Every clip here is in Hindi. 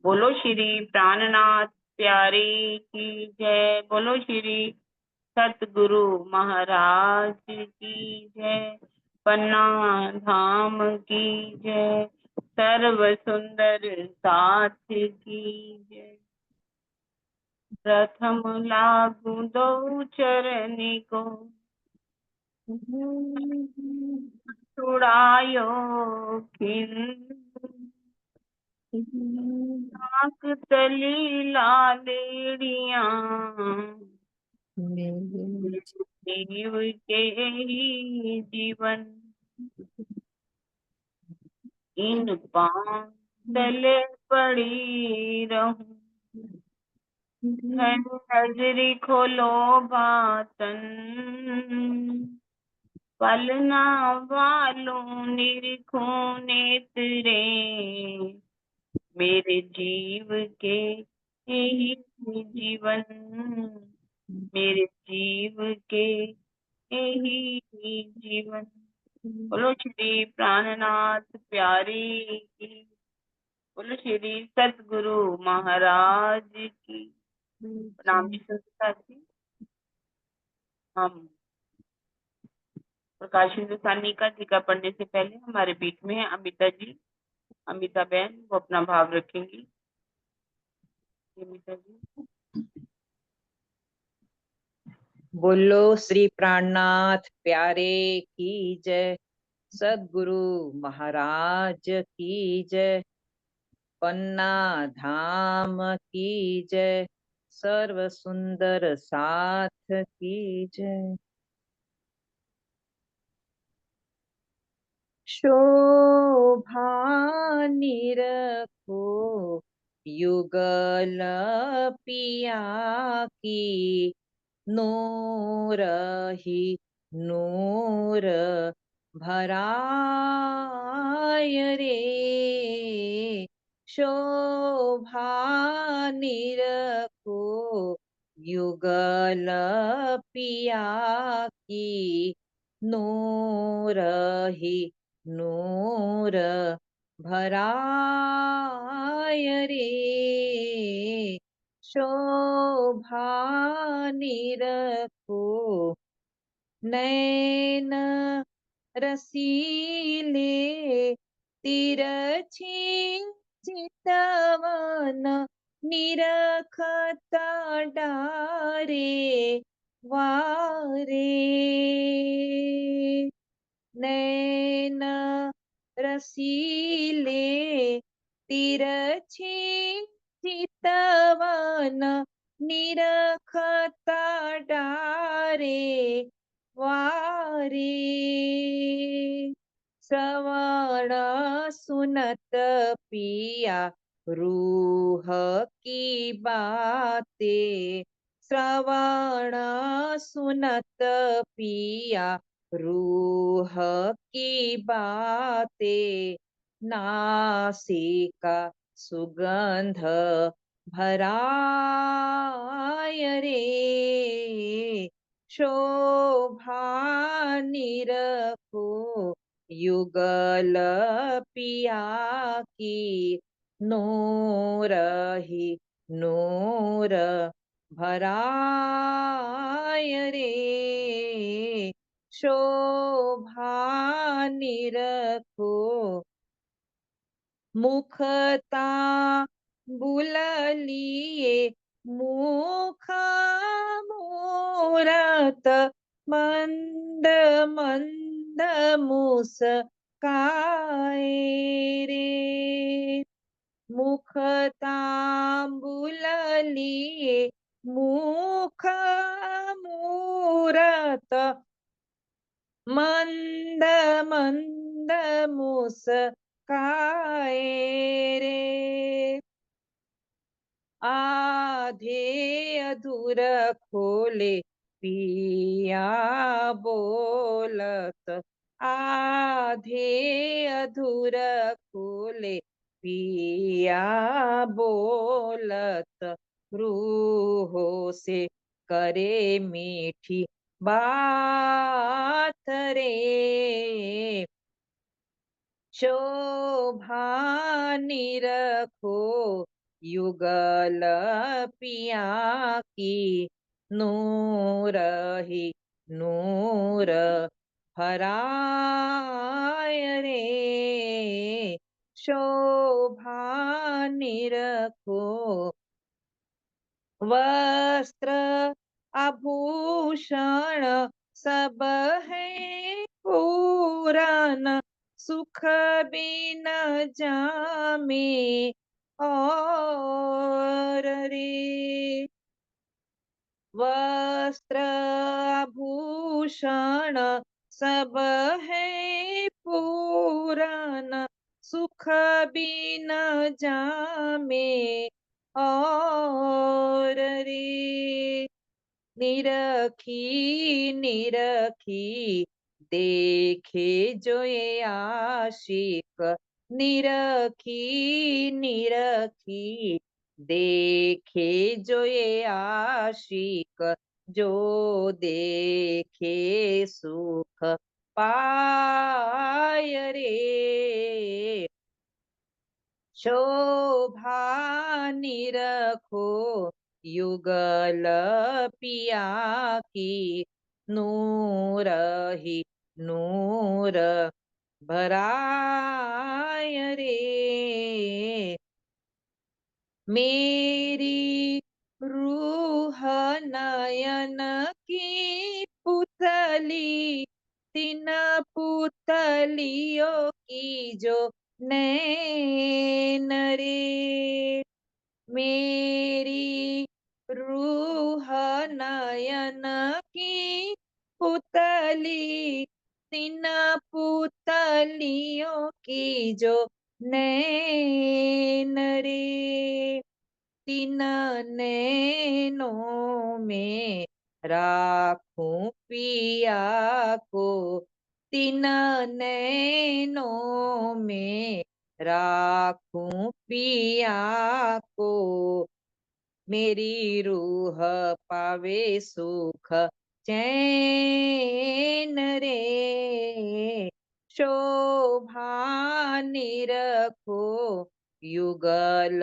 बोलो श्री प्राणनाथ प्यारे की जय। बोलो श्री सतगुरु महाराज की जय। पन्ना धाम की जय। सर्व सुंदर साथ की जय। प्रथम लागू दो चरनी को छुड़ायो खिन आँख तली लालेड़िया जीव के ही जीवन इन पांव तले पड़ी रहूं। नजरी खोलो बातन पलना वालों निरखो नेत्रे मेरे जीव के यही जीवन मेरे जीव के यही जीवन। बोलो श्री प्राणनाथ प्यारी की। बोलो श्री सतगुरु महाराज की। प्रणाम जी संस्था जी। हम प्रकाश हिंदुस्तानी का टीका पढ़ने से पहले हमारे बीच में है अमिता जी। अमिता बहन वो अपना भाव रखेंगी। अमिता जी। बोलो श्री प्राणनाथ प्यारे की जय। सद्गुरु महाराज की जय। पन्ना धाम की जय। सर्व सुंदर साथ की जय। शोभा निरखो युगल पिया की नूर ही नूर भराय रे। शोभा निरखो युगल पिया की नूर ही नूर भराय रे। शोभा निरखो नैन रसीले तिरछी चितवन निरखता डारे वारे। नैन रसीले तिरछी चितवन निरखता डारे वारे। श्रवण सुनत पिया रूह की बातें। श्रवण सुनत पिया रूह की बातें। नासिका सुगंध भराय रे। शोभा निरखो युगल पिया की नूर ही नूर भराय रे। शोभा निरखो मुखता बुललिए मुख मूरत मंद मंद मुस्काए रे। मुखता बुललिए मुख मूरत मंद मंद मुस्काए रे। आधे अधूर खोले पिया बोलत। आधे अधूर खोले पिया बोलत। रूहो से करे मीठी बात रे। शोभा निरखो युगल पिया की नूर ही नूर भराय रे शोभा निरखो वस्त्र आभूषण सब है पूरन सुख बिन जामे और रे वस्त्र आभूषण सब है पूरन सुख बिन जामे और रे निरखी निरखी देखे जो ये आशिक निरखी निरखी देखे जो ये आशिक जो देखे सुख पाय रे शोभा निरखो युगल पिया की नूर ही नूर भराय रे मेरी रूह नयन की पुतली तीन पुतलियों की जो नैन रे मेरी रूह नयन की पुतली तीन पुतलियों की जो नैन रे तीन नैनों में राखूं पिया को तीन नैनों में राखूं पिया को मेरी रूह पावे सुख चैन रे शोभा निरखो युगल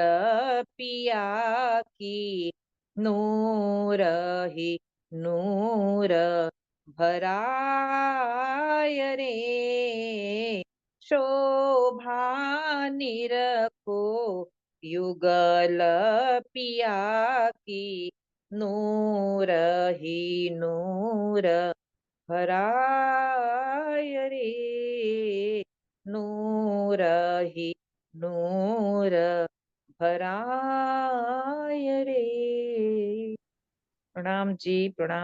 पिया की नूर ही नूर भराय रे शोभा निरखो युगल पिया की नूर ही नूर भराय रे नूर ही नूर भराय रे प्रणाम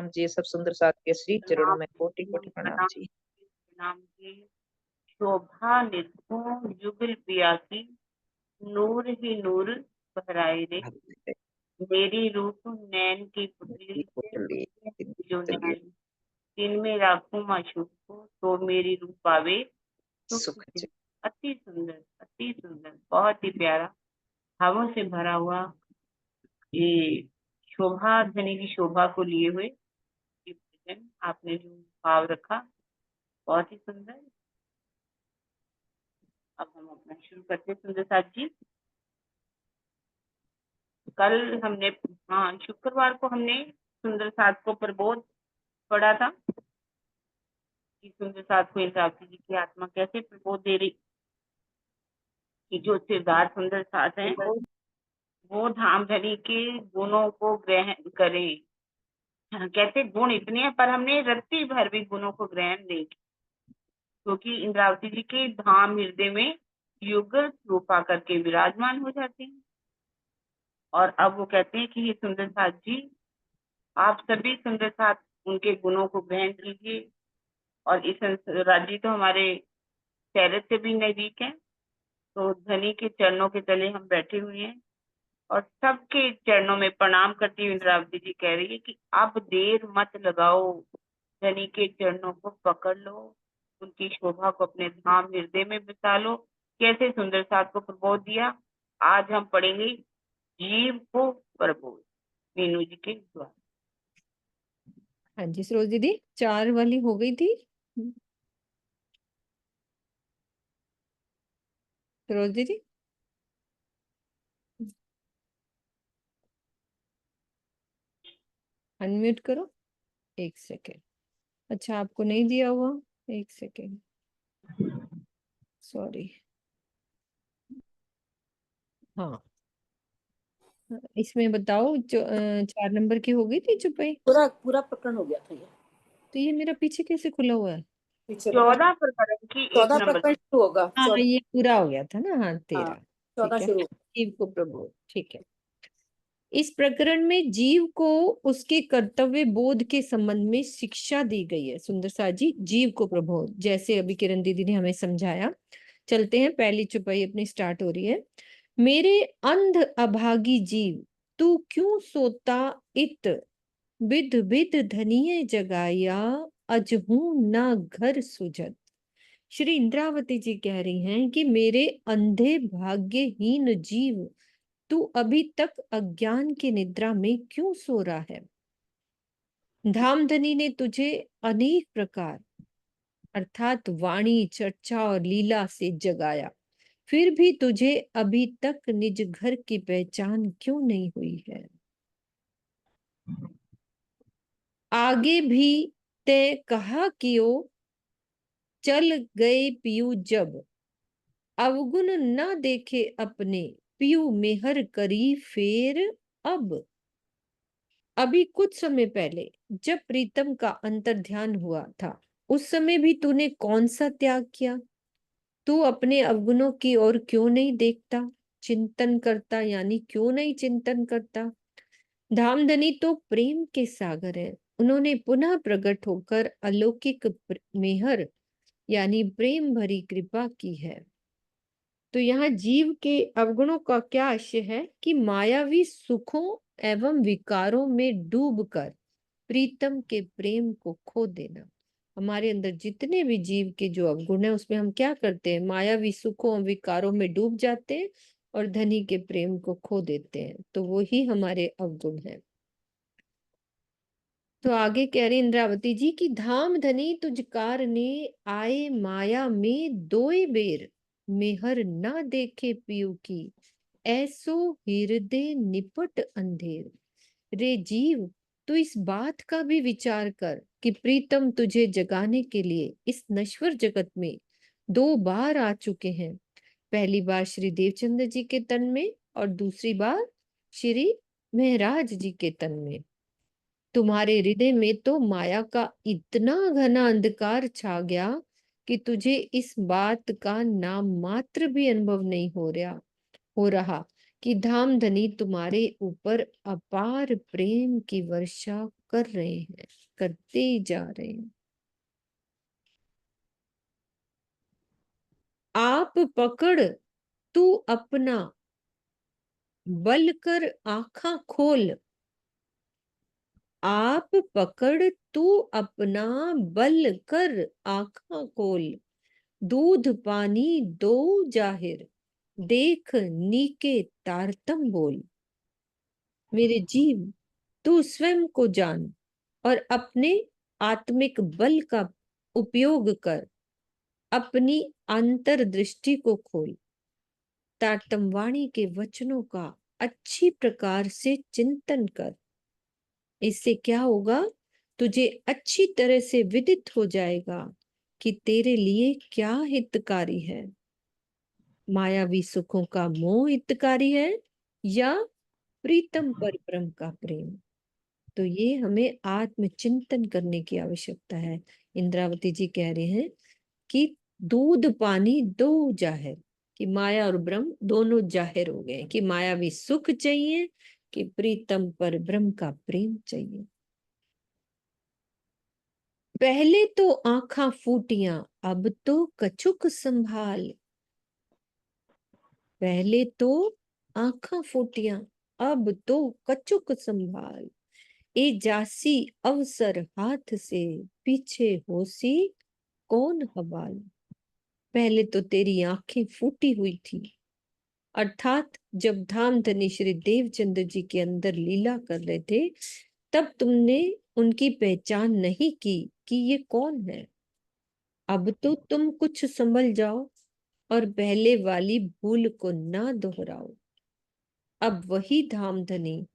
जी सब सुंदर साथ के श्री चरणों प्रणाम में कोटि कोटि प्रणाम प्रणाम जी प्रणाम जी। शोभा निरखो युगल पिया की नूर ही नूर बहराए रे मेरी रूप नैन की पुतली से जो नैन इनमें राखूं माशूक को तो मेरी रूप पावे सुख सुख से। अति सुंदर बहुत ही प्यारा भावों से भरा हुआ ये शोभा ध्वनि की शोभा को लिए हुए ये भजन आपने जो भाव रखा बहुत ही सुंदर। अब हम अपना शुरू करते हैं सुंदर साथ जी। कल हमने शुक्रवार को हमने सुंदर साथ को प्रबोध पढ़ा था कि सुंदर साथ को इंद्रावती जी की आत्मा कैसे प्रबोध दे रही कि जो सिरदार सुंदर साथ है वो धाम धनी के गुणों को ग्रहण करें। कहते गुण इतने हैं पर हमने रत्ती भर भी गुणों को ग्रहण नहीं किया क्योंकि इंद्रावती जी के धाम हृदय में युगल रूपा करके विराजमान हो जाते हैं। और अब वो कहते हैं कि ये सुंदर साथ जी आप सभी सुंदर साथ उनके गुणों को ग्रहण कीजिए। और इस राज्य तो हमारे शहर से भी नजदीक है तो धनी के चरणों के तले हम बैठे हुए हैं और सबके चरणों में प्रणाम करती हुई इंद्रावती जी कह रही है कि अब देर मत लगाओ धनी के चरणों को पकड़ लो उनकी शोभा को अपने धाम हृदय में बिता लो। कैसे सुंदर साथ को प्रबोध दिया आज हम पढ़ेंगे जीव को प्रबोध मीनू जी के द्वारा। हाँ जी सरोज दीदी 4 वाली हो गई थी सरोज दीदी अनम्यूट करो। एक सेकेंड। अच्छा, आपको नहीं दिया हुआ, एक सेकेंड, सॉरी। हाँ, इसमें बताओ जो 4 नंबर की हो गई थी चुपई, पूरा पूरा प्रकरण हो गया था ये। तो ये मेरा पीछे कैसे खुला हुआ है? पीछे 14 प्रकरण की 1 14 नंबर प्रकरण से। शुरू होगा। हाँ, 14 ये पूरा हो गया था ना, हाँ 13। 14 ठीक है, शुरू। जीव को प्रबोध, ठीक है। इस प्रकरण में जीव को उसके कर्तव्य बोध के संबंध में शिक्षा दी गई है। सुंदर सा जी, जीव को प्रबोध, जैसे अभी किरण दीदी ने हमें समझाया। चलते हैं, पहली चुपाई अपनी स्टार्ट हो रही है। मेरे अंध अभागी जीव, तू क्यों सोता इत, विध विध धनिये जगाया, अजहू ना घर सुजत। श्री इंद्रावती जी कह रही हैं कि मेरे अंधे भाग्यहीन जीव, तू अभी तक अज्ञान की निद्रा में क्यों सो रहा है। धामधनी ने तुझे अनेक प्रकार अर्थात वाणी, चर्चा और लीला से जगाया, फिर भी तुझे अभी तक निज घर की पहचान क्यों नहीं हुई है। आगे भी तय कहा कियो, चल गए पियू जब, अवगुण न देखे अपने, पियू मेहर करी फेर अब। अभी कुछ समय पहले जब प्रीतम का अंतर्ध्यान हुआ था, उस समय भी तूने कौन सा त्याग किया। तू अपने अवगुणों की ओर क्यों नहीं देखता, चिंतन करता, यानी क्यों नहीं चिंतन करता। धामधनी तो प्रेम के सागर है, उन्होंने पुनः प्रकट होकर अलौकिक मेहर यानी प्रेम भरी कृपा की है। तो यहाँ जीव के अवगुणों का क्या आशय है कि मायावी सुखों एवं विकारों में डूबकर प्रीतम के प्रेम को खो देना। हमारे अंदर जितने भी जीव के जो अवगुण है, उसमें हम क्या करते हैं, मायावी सुखों और विकारों में डूब जाते हैं और धनी के प्रेम को खो देते हैं, तो वो ही हमारे अवगुण है। तो आगे कह रही इंद्रावती जी की धाम धनी तुझकार ने, आए माया में दोए बेर, मेहर ना देखे पियू की, ऐसो हृदय निपट अंधेर। रे जीव, तू इस बात का भी विचार कर कि प्रीतम तुझे जगाने के लिए इस नश्वर जगत में 2 बार आ चुके हैं। पहली बार श्री देवचंद्र जी के तन में और दूसरी बार श्री महराज जी के तन में। तुम्हारे हृदय में तो माया का इतना घना अंधकार छा गया कि तुझे इस बात का नाम मात्र भी अनुभव नहीं हो रहा कि धामधनी तुम्हारे ऊपर अपार प्रेम की वर्षा कर रहे हैं, करते जा रहे हैं। आप पकड़ तू अपना, बल कर आंखा खोल। आप पकड़ तू अपना, बल कर आंखा खोल। दूध पानी दो जाहिर, देख नीके तारतम बोल। मेरे जीव, तू स्वयं को जान और अपने आत्मिक बल का उपयोग कर अपनी अंतर्दृष्टि को खोल। तारतम वाणी के वचनों का अच्छी प्रकार से चिंतन कर। इससे क्या होगा, तुझे अच्छी तरह से विदित हो जाएगा कि तेरे लिए क्या हितकारी है। मायावी सुखों का मोह हितकारी है या प्रीतम परब्रह्म का प्रेम। तो ये हमें आत्मचिंतन करने की आवश्यकता है। इंद्रावती जी कह रहे हैं कि दूध पानी दो जाहिर, कि माया और ब्रह्म दोनों जाहिर हो गए कि मायावी सुख चाहिए कि प्रीतम पर ब्रह्म का प्रेम चाहिए। पहले तो आंखा फूटियां, अब तो कछुक संभाल। पहले तो आंखा फूटियां, अब तो कछुक संभाल। ए जासी अवसर हाथ से, पीछे होसी कौन हवाल। पहले तो तेरी आंखें फूटी हुई थी, अर्थात जब धामधनी श्री देवचंद्र जी के अंदर लीला कर रहे थे, तब तुमने उनकी पहचान नहीं की कि ये कौन है। अब तो तुम कुछ संभल जाओ और पहले वाली भूल को ना दोहराओ। अब वही धामधनी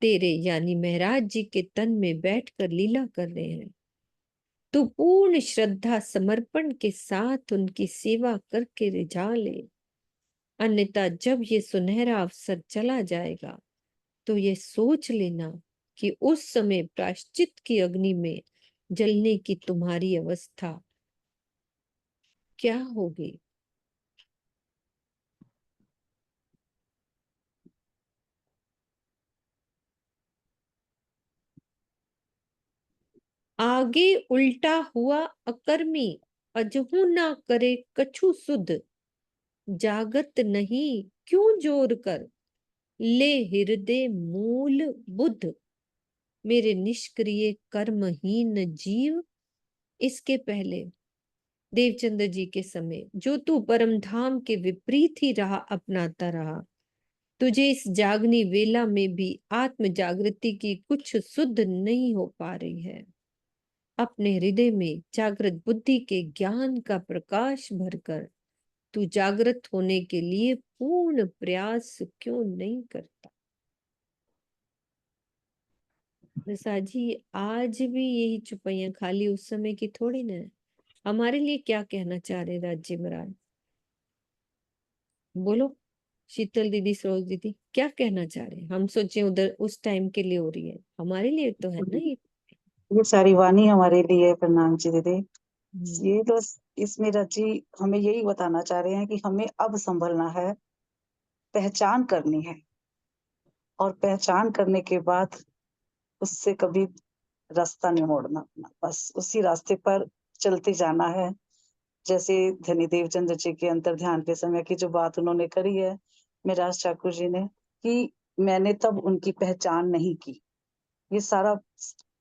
तेरे यानी महाराज जी के तन में बैठकर लीला कर रहे हैं। तू पूर्ण श्रद्धा समर्पण के साथ उनकी सेवा करके रिझा ले, अन्यथा जब ये सुनहरा अवसर चला जाएगा तो ये सोच लेना कि उस समय प्रायश्चित की अग्नि में जलने की तुम्हारी अवस्था क्या होगी। आगे उल्टा हुआ अकर्मी, अजहू ना करे कछु सुध, जागत नहीं क्यों जोर कर, ले हृदय मूल बुध। मेरे निष्क्रिय कर्महीन जीव, इसके पहले देवचंद्र जी के समय जो तू परम धाम के विपरीत ही राह अपनाता रहा, तुझे इस जागनी वेला में भी आत्म जागृति की कुछ सुध नहीं हो पा रही है। अपने हृदय में जागृत बुद्धि के ज्ञान का प्रकाश भरकर तू जागृत होने के लिए पूर्ण प्रयास क्यों नहीं करता। प्रसाद जी, आज भी यही चुपैया खाली उस समय की थोड़ी ना है। हमारे लिए क्या कहना चाह रहे राज्य महाराज, बोलो। शीतल दीदी, सरोज दीदी, क्या कहना चाह रहे हैं? हम सोचे उधर उस टाइम के लिए हो रही है, हमारे लिए तो है ना ये सारी वाणी हमारे लिए। प्रणाम जी दीदी। हम्म, ये तो इसमें रची हमें यही बताना चाह रहे हैं कि हमें अब संभलना है, पहचान करनी है, और पहचान करने के बाद उससे कभी रास्ता नहीं मोड़ना अपना, बस उसी रास्ते पर चलते जाना है। जैसे धनी देवचंद्र जी के अंतर ध्यान के समय की जो बात उन्होंने करी है मिराज ठाकुर जी ने, कि मैंने तब उनकी पहचान नहीं की। ये सारा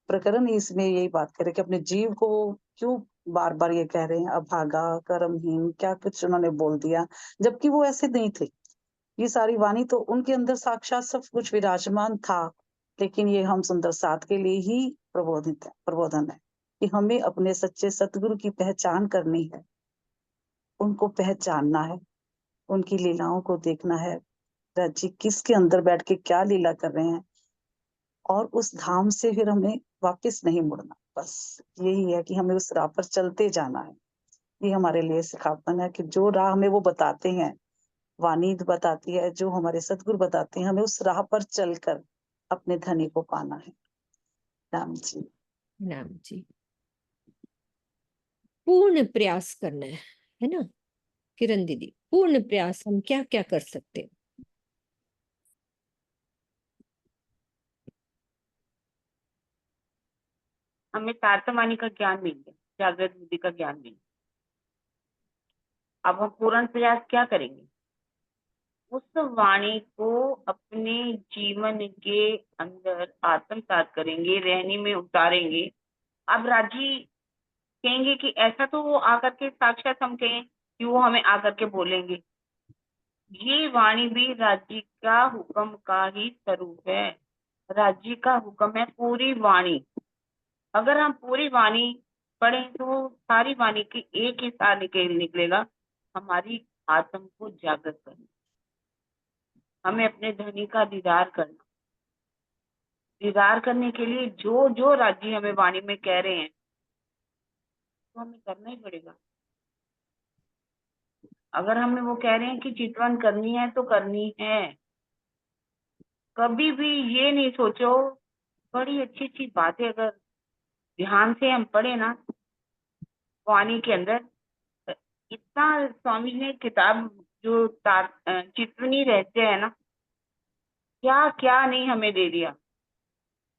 प्रकरण ही इसमें यही बात करे कि अपने जीव को क्यों बार बार ये कह रहे हैं अभागा, कर्महीन, क्या कुछ उन्होंने बोल दिया, जबकि वो ऐसे नहीं थे। ये सारी वाणी तो उनके अंदर साक्षात सब कुछ विराजमान था, लेकिन ये हम सुंदर साथ के लिए ही प्रबोधन है कि हमें अपने सच्चे सतगुरु की पहचान करनी है, उनको पहचानना है, उनकी लीलाओं को देखना है, जी किसके अंदर बैठ के क्या लीला कर रहे हैं, और उस धाम से फिर हमें वापस नहीं मुड़ना। बस यही है कि हमें उस राह पर चलते जाना है। ये हमारे लिए सिखावन है कि जो राह हमें वो बताते हैं, वाणी बताती है, जो हमारे सतगुरु बताते हैं, हमें उस राह पर चलकर अपने धनी को पाना है। राम जी। नाम जी, पूर्ण प्रयास करना है ना किरण दीदी? पूर्ण प्रयास हम क्या क्या कर सकते हैं? हमें तारतम्यवाणी का ज्ञान मिल गया, जागृत बुद्धि का ज्ञान मिल गया। अब हम पूर्ण प्रयास क्या करेंगे? उस वाणी को अपने जीवन के अंदर आत्मसात करेंगे, रहनी में उतारेंगे। अब राजी कहेंगे कि ऐसा तो वो आकर के साक्षात हम कहें कि वो हमें आकर के बोलेंगे। ये वाणी भी राज्य का हुक्म का ही स्वरूप है। राज्य का हुक्म है पूरी वाणी। अगर हम पूरी वाणी पढ़ें तो सारी वाणी के एक ही सार निकलेगा, हमारी आत्म को जागृत करना, हमें अपने धनी का दीदार करना। दीदार करने के लिए जो जो राज्य हमें वाणी में कह रहे हैं तो हमें करना ही पड़ेगा। अगर हमें वो कह रहे हैं कि चितवन करनी है तो करनी है। कभी भी ये नहीं सोचो, बड़ी अच्छी अच्छी बातें अगर ध्यान से हम पढ़े ना वाणी के अंदर, इतना स्वामी ने किताब जो चितवनी रहते हैं ना, क्या क्या नहीं हमें दे दिया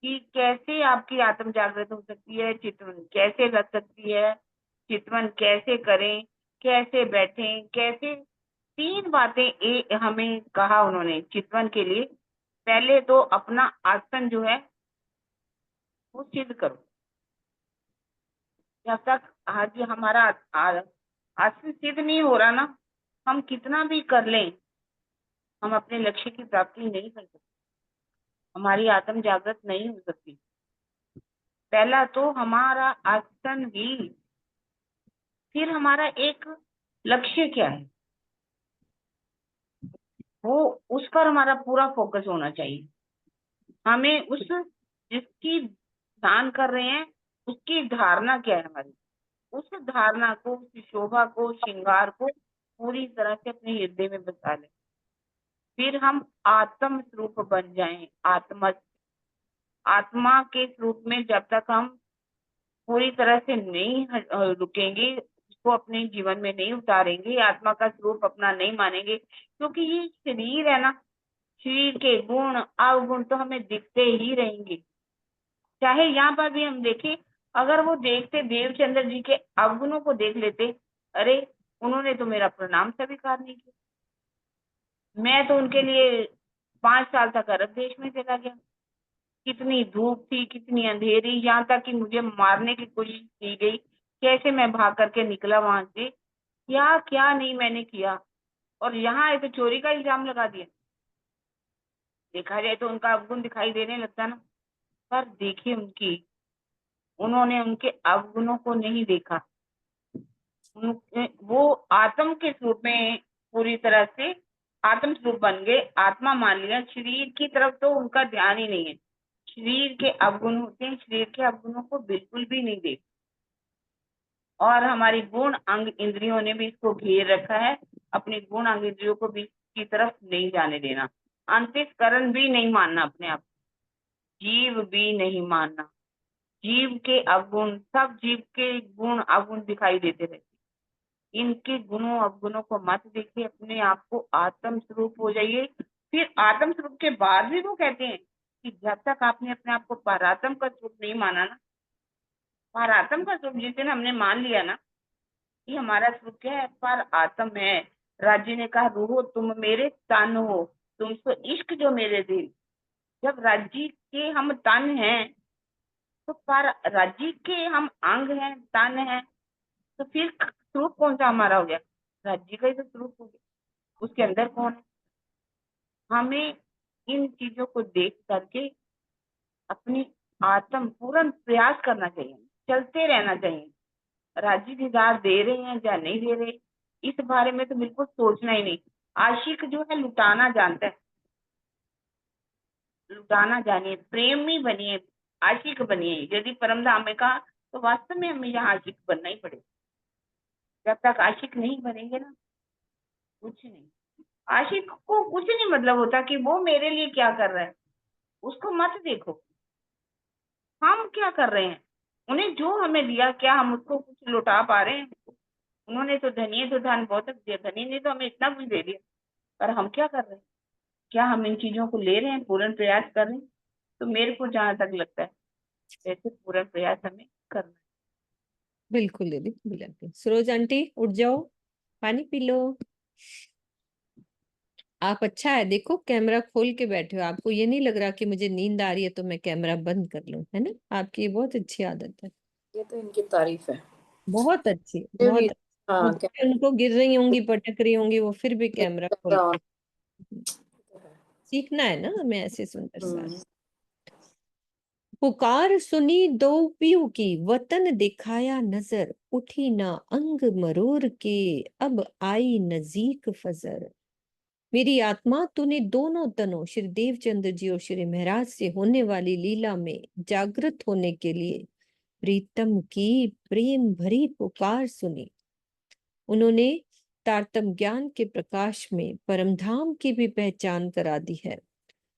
कि कैसे आपकी आत्म जागृत हो सकती है, चितवन कैसे रख सकती है, चितवन कैसे करें, कैसे बैठें, कैसे। 3 बातें हमें कहा उन्होंने चितवन के लिए। पहले तो अपना आसन जो है वो सिद्ध करो। जब तक आज हमारा आसन सिद्ध नहीं हो रहा ना, हम कितना भी कर लें, हम अपने लक्ष्य की प्राप्ति नहीं कर सकते, हमारी आत्म जागृत नहीं हो सकती। पहला तो हमारा आसन ही, फिर हमारा एक लक्ष्य क्या है वो, उस पर हमारा पूरा फोकस होना चाहिए। हमें उस जिसकी दान कर रहे हैं उसकी धारणा क्या है हमारी, उस धारणा को, उस शोभा को, श्रृंगार को पूरी तरह से अपने हृदय में बसा लें। फिर हम आत्म स्वरूप बन जाएं। आत्मा के स्वरूप में जब तक हम पूरी तरह से नहीं रुकेंगे, उसको अपने जीवन में नहीं उतारेंगे, आत्मा का स्वरूप अपना नहीं मानेंगे, क्योंकि ये शरीर है ना, शरीर के गुण अवगुण तो हमें दिखते ही रहेंगे। चाहे यहाँ पर भी हम देखें, अगर वो देखते देवचंद्र जी के अवगुणों को देख लेते, अरे उन्होंने तो मेरा प्रणाम स्वीकार नहीं किया, मैं तो उनके लिए 5 साल तक अरब देश में चला गया, कितनी धूप थी, कितनी अंधेरी, यहाँ तक कि मुझे मारने की कोशिश की गई, कैसे मैं भाग करके निकला वहां से, क्या क्या नहीं मैंने किया, और यहाँ आए तो चोरी का इल्जाम लगा दिया। देखा जाए तो उनका अवगुण दिखाई देने लगता ना, पर देखिए उन्होंने उनके अवगुणों को नहीं देखा, वो आत्म के स्वरूप में पूरी तरह से आत्म स्वरूप बन गए, आत्मा मान लिया, शरीर की तरफ तो उनका ध्यान ही नहीं है। शरीर के अवगुण होते हैं, शरीर के अवगुणों को बिल्कुल भी नहीं देख, और हमारी गुण अंग इंद्रियों ने भी इसको घेर रखा है, अपनी गुण अंग इंद्रियों को भी की तरफ नहीं जाने देना, अंतःकरण भी नहीं मानना, अपने आप जीव भी नहीं मानना। जीव के अवगुण, सब जीव के गुण अवगुण दिखाई देते रहते, इनके गुणों अवगुणों को मत देखिए, अपने आप को आत्म स्वरूप हो जाइए। फिर आत्म स्वरूप के बाद भी वो कहते हैं कि जब तक आपने अपने आप को परात्म का स्वरूप नहीं माना ना, परात्म का स्वरूप जिस दिन हमने मान लिया ना कि हमारा स्वरूप क्या है, पर आत्म है। राज्य ने कहा, रूहो तुम मेरे तन हो, तुमको इश्क जो मेरे दिल। जब राज्य के हम तन हैं, तो पर राज्य के हम अंग हैं, तन है, तो फिर स्वरूप कौन सा हमारा हो गया, राज्य का ही तो स्वरूप हो गया, उसके अंदर कौन है। हमें इन चीजों को देख करके अपनी आत्म पूर्ण प्रयास करना चाहिए, चलते रहना चाहिए। राज्य दीदार दे रहे हैं या नहीं दे रहे, इस बारे में तो बिल्कुल सोचना ही नहीं। आशिक जो है लुटाना जानता है, लुटाना जानिए, प्रेमी बनिए, आशिक बनिए। यदि परम धाम में कहा तो वास्तव में हमें यहाँ आशिक बनना ही पड़ेगा। जब तक आशिक नहीं बनेंगे ना, कुछ नहीं। आशिक को कुछ नहीं मतलब होता कि वो मेरे लिए क्या कर रहा है, उसको मत देखो, हम क्या कर रहे हैं, उन्हें जो हमें दिया क्या हम उसको कुछ लौटा पा रहे हैं। उन्होंने तो धनिये तो धन बहुत दिया, धनी ने तो हमें इतना कुछ दे दिया, पर हम क्या कर रहे हैं, क्या हम इन चीजों को ले रहे हैं, पूर्ण प्रयास कर रहे हैं। तो मेरे को जहां तक लगता है वैसे पूर्ण प्रयास हमें करना है। बिल्कुल दीदी, बिल्कुल। सरोज आंटी उठ जाओ, पानी पी लो। आप अच्छा है, देखो कैमरा खोल के बैठे हो, आपको ये नहीं लग रहा कि मुझे नींद आ रही है तो मैं कैमरा बंद कर लूं, है ना। आपकी ये बहुत अच्छी आदत है, ये तो इनकी तारीफ है। बहुत अच्छी, ये बहुत भी अच्छी। हाँ वो क्या उनको गिर रही होंगी, पटक रही होंगी, वो फिर भी कैमरा खोल कैमरा के। ऑन है। सीखना है ना हमें ऐसे सुंदर सा। हम्म, पुकार सुनी दो पियो की, वतन दिखाया नजर, उठी ना अंग मरोड़ के, अब आई नजीक फजर। मेरी आत्मा, तूने दोनों तनों श्री देवचंद्र जी और श्री महाराज से होने वाली लीला में जागृत होने के लिए प्रीतम की प्रेम भरी पुकार सुनी। उन्होंने तारतम ज्ञान के प्रकाश में परमधाम की भी पहचान करा दी है।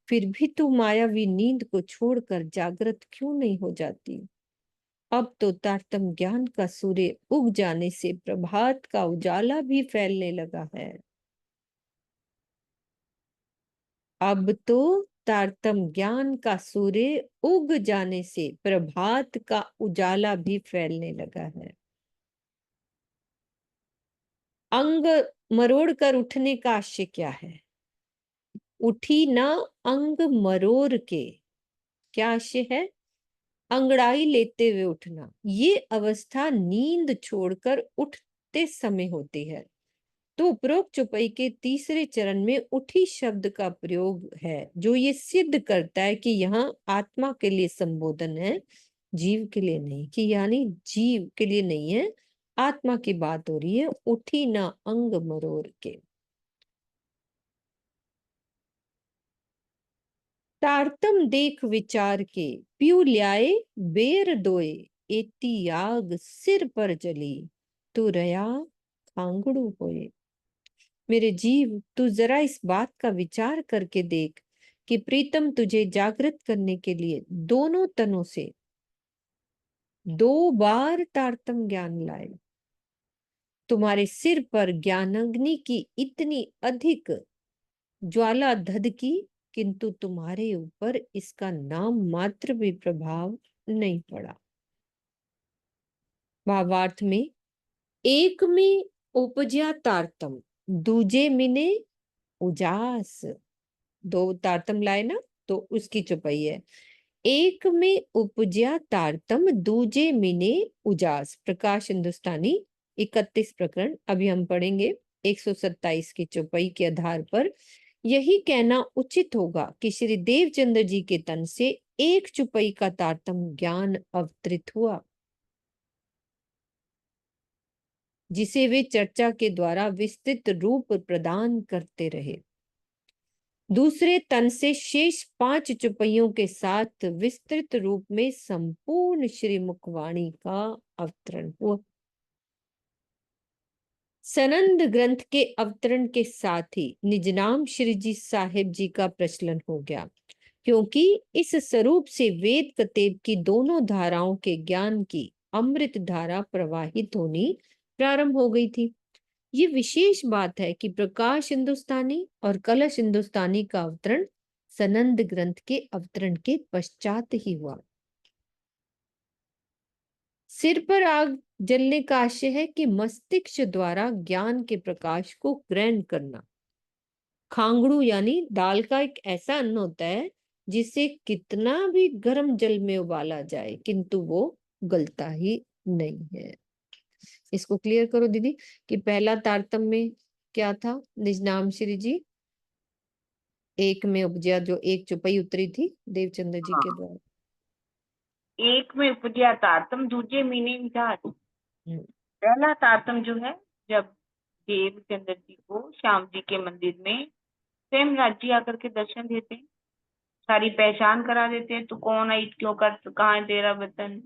फिर भी तू मायावी नींद को छोड़कर जागृत क्यों नहीं हो जाती। अब तो तारतम ज्ञान का सूर्य उग जाने से प्रभात का उजाला भी फैलने लगा है। अब तो तारतम ज्ञान का सूर्य उग जाने से प्रभात का उजाला भी फैलने लगा है। अंग मरोड़ कर उठने का आशय क्या है, उठी ना अंग मरोड़ के, क्या आशय है, अंगड़ाई लेते हुए उठना। ये अवस्था नींद छोड़कर उठते समय होती है। तो उपरोक्त चौपाई के तीसरे चरण में उठी शब्द का प्रयोग है, जो ये सिद्ध करता है कि यहाँ आत्मा के लिए संबोधन है, जीव के लिए नहीं, कि यानी जीव के लिए नहीं है, आत्मा की बात हो रही है। उठी ना अंग मरोड़ के। तारतम देख विचार के, प्यू ल्याए बेर दोए, एती आग सिर पर जली, तू रया खांगड़ू होए। मेरे जीव, तू जरा इस बात का विचार करके देख कि प्रीतम तुझे जागृत करने के लिए दोनों तनों से 2 बार तारतम ज्ञान लाए। तुम्हारे सिर पर ज्ञानाग्नि की इतनी अधिक ज्वाला धधकी, किंतु तुम्हारे ऊपर इसका नाम मात्र भी प्रभाव नहीं पड़ा। भावार्थ में, एक में उपज्या तारतम, दूजे मिने उजास। 2 तारतम लाए ना, तो उसकी चौपाई है, एक में उपज्या तारतम, दूजे मिने उजास। प्रकाश हिंदुस्तानी 31 प्रकरण अभी हम पढ़ेंगे। 127 की चौपाई के आधार पर यही कहना उचित होगा कि श्री देवचंद्र जी के तन से एक चौपाई का तारतम ज्ञान अवतरित हुआ, जिसे वे चर्चा के द्वारा विस्तृत रूप प्रदान करते रहे। दूसरे तन से शेष 5 चौपाइयों के साथ विस्तृत रूप में संपूर्ण श्री मुखवाणी का अवतरण हुआ। सनंद ग्रंथ के अवतरण के साथ ही निजनाम श्री जी साहिब जी का प्रचलन हो गया, क्योंकि इस स्वरूप से वेद कतेब की दोनों धाराओं के ज्ञान की अमृत धारा प्रवाहित होनी प्रारंभ हो गई थी। ये विशेष बात है कि प्रकाश हिंदुस्तानी और कलश हिंदुस्तानी का अवतरण सनंद ग्रंथ के अवतरण के पश्चात ही हुआ। सिर पर आग जलने का आशय है कि मस्तिष्क द्वारा ज्ञान के प्रकाश को ग्रहण करना। खांगड़ू यानी दाल का एक ऐसा अन्न होता है जिसे कितना भी गर्म जल में उबाला जाए, किंतु वो गलता ही नहीं है। इसको क्लियर करो दीदी कि पहला तारतम में क्या था। निजनाम श्री जी एक में उपजा, जो एक चौपाई उतरी थी देवचंद्र जी के द्वारा। एक में उपज्या तारतम, दूजे मीने उजास। हम्म, पहला तारतम जो है, जब देवचंद्र जी को श्याम जी के मंदिर में स्वयं राज्य आकर के दर्शन देते हैं, सारी पहचान करा देते हैं, तू कौन आई, क्यों कर, कहाँ है तेरा वतन,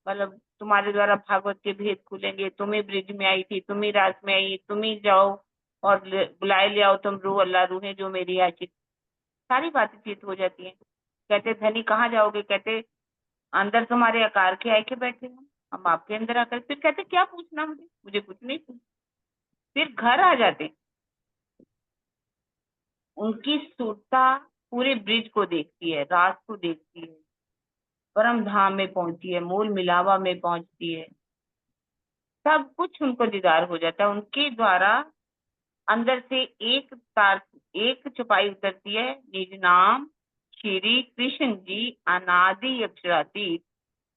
मतलब तुम्हारे द्वारा भागवत के भेद खुलेंगे, तुम ही ब्रिज में आई थी, तुम ही रास में आई, तुम ही जाओ और बुलाए ले आओ, तुम रूह अल्लाह रूह है जो मेरी आशिक। सारी बातें चित हो जाती हैं। कहते धनी कहाँ जाओगे, कहते अंदर तुम्हारे आकार के आए के बैठे हो, हम आपके अंदर आकर। फिर कहते क्या पूछना मुझे, मुझे कुछ नहीं पूछ। फिर घर आ जाते, उनकी सुरता पूरे ब्रिज को देखती है, रास को देखती है, परम धाम में पहुंचती है, मूल मिलावा में पहुंचती है, सब कुछ उनको दीदार हो जाता है। उनके द्वारा अंदर से एक चौपाई उतरती है, निज नाम श्री कृष्ण जी अनादि अक्षरातीत,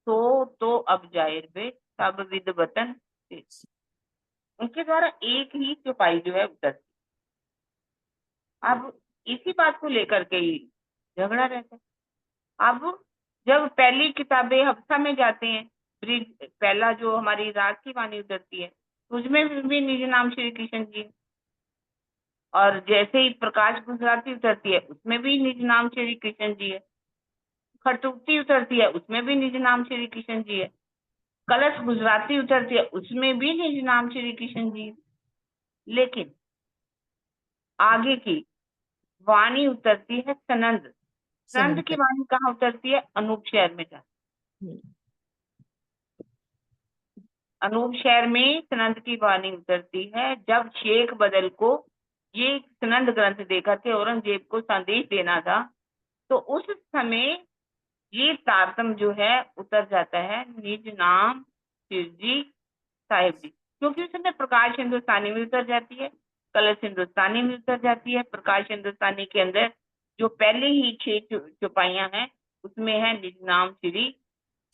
तो अब जाहिर वे सब विद वतन। उनके द्वारा एक ही चौपाई जो है उतरती। अब इसी बात को लेकर के ही झगड़ा रहता है। अब जब पहली किताबें हफ्सा में जाते हैं, ब्रिज पहला जो हमारी राग की वाणी उतरती है, उसमें भी निज नाम श्री कृष्ण जी, और जैसे ही प्रकाश गुजराती उतरती है उसमें भी निज नाम श्री कृष्ण जी है, खरतुक्ती उतरती है उसमें भी निज नाम श्री कृष्ण जी है, कलश गुजराती उतरती है उसमें भी निज नाम श्री कृष्ण जी है। लेकिन आगे की वाणी उतरती है सनंद। सनंद की वाणी कहाँ उतरती है, अनूप शहर में जाती है। अनूप शहर में सनंद की वाणी उतरती है। जब शेख बदल को ये सनंद ग्रंथ देकर के औरंगजेब को संदेश देना था, तो उस समय ये तारतम जो है उतर जाता है, निज नाम शिवजी साहिब जी, क्योंकि उस समय प्रकाश हिंदुस्तानी में उतर जाती है, कलश हिंदुस्तानी में उतर जाती है। प्रकाश हिंदुस्तानी के अंदर जो पहले ही 6 चौपाइयां हैं उसमें है निज नाम श्री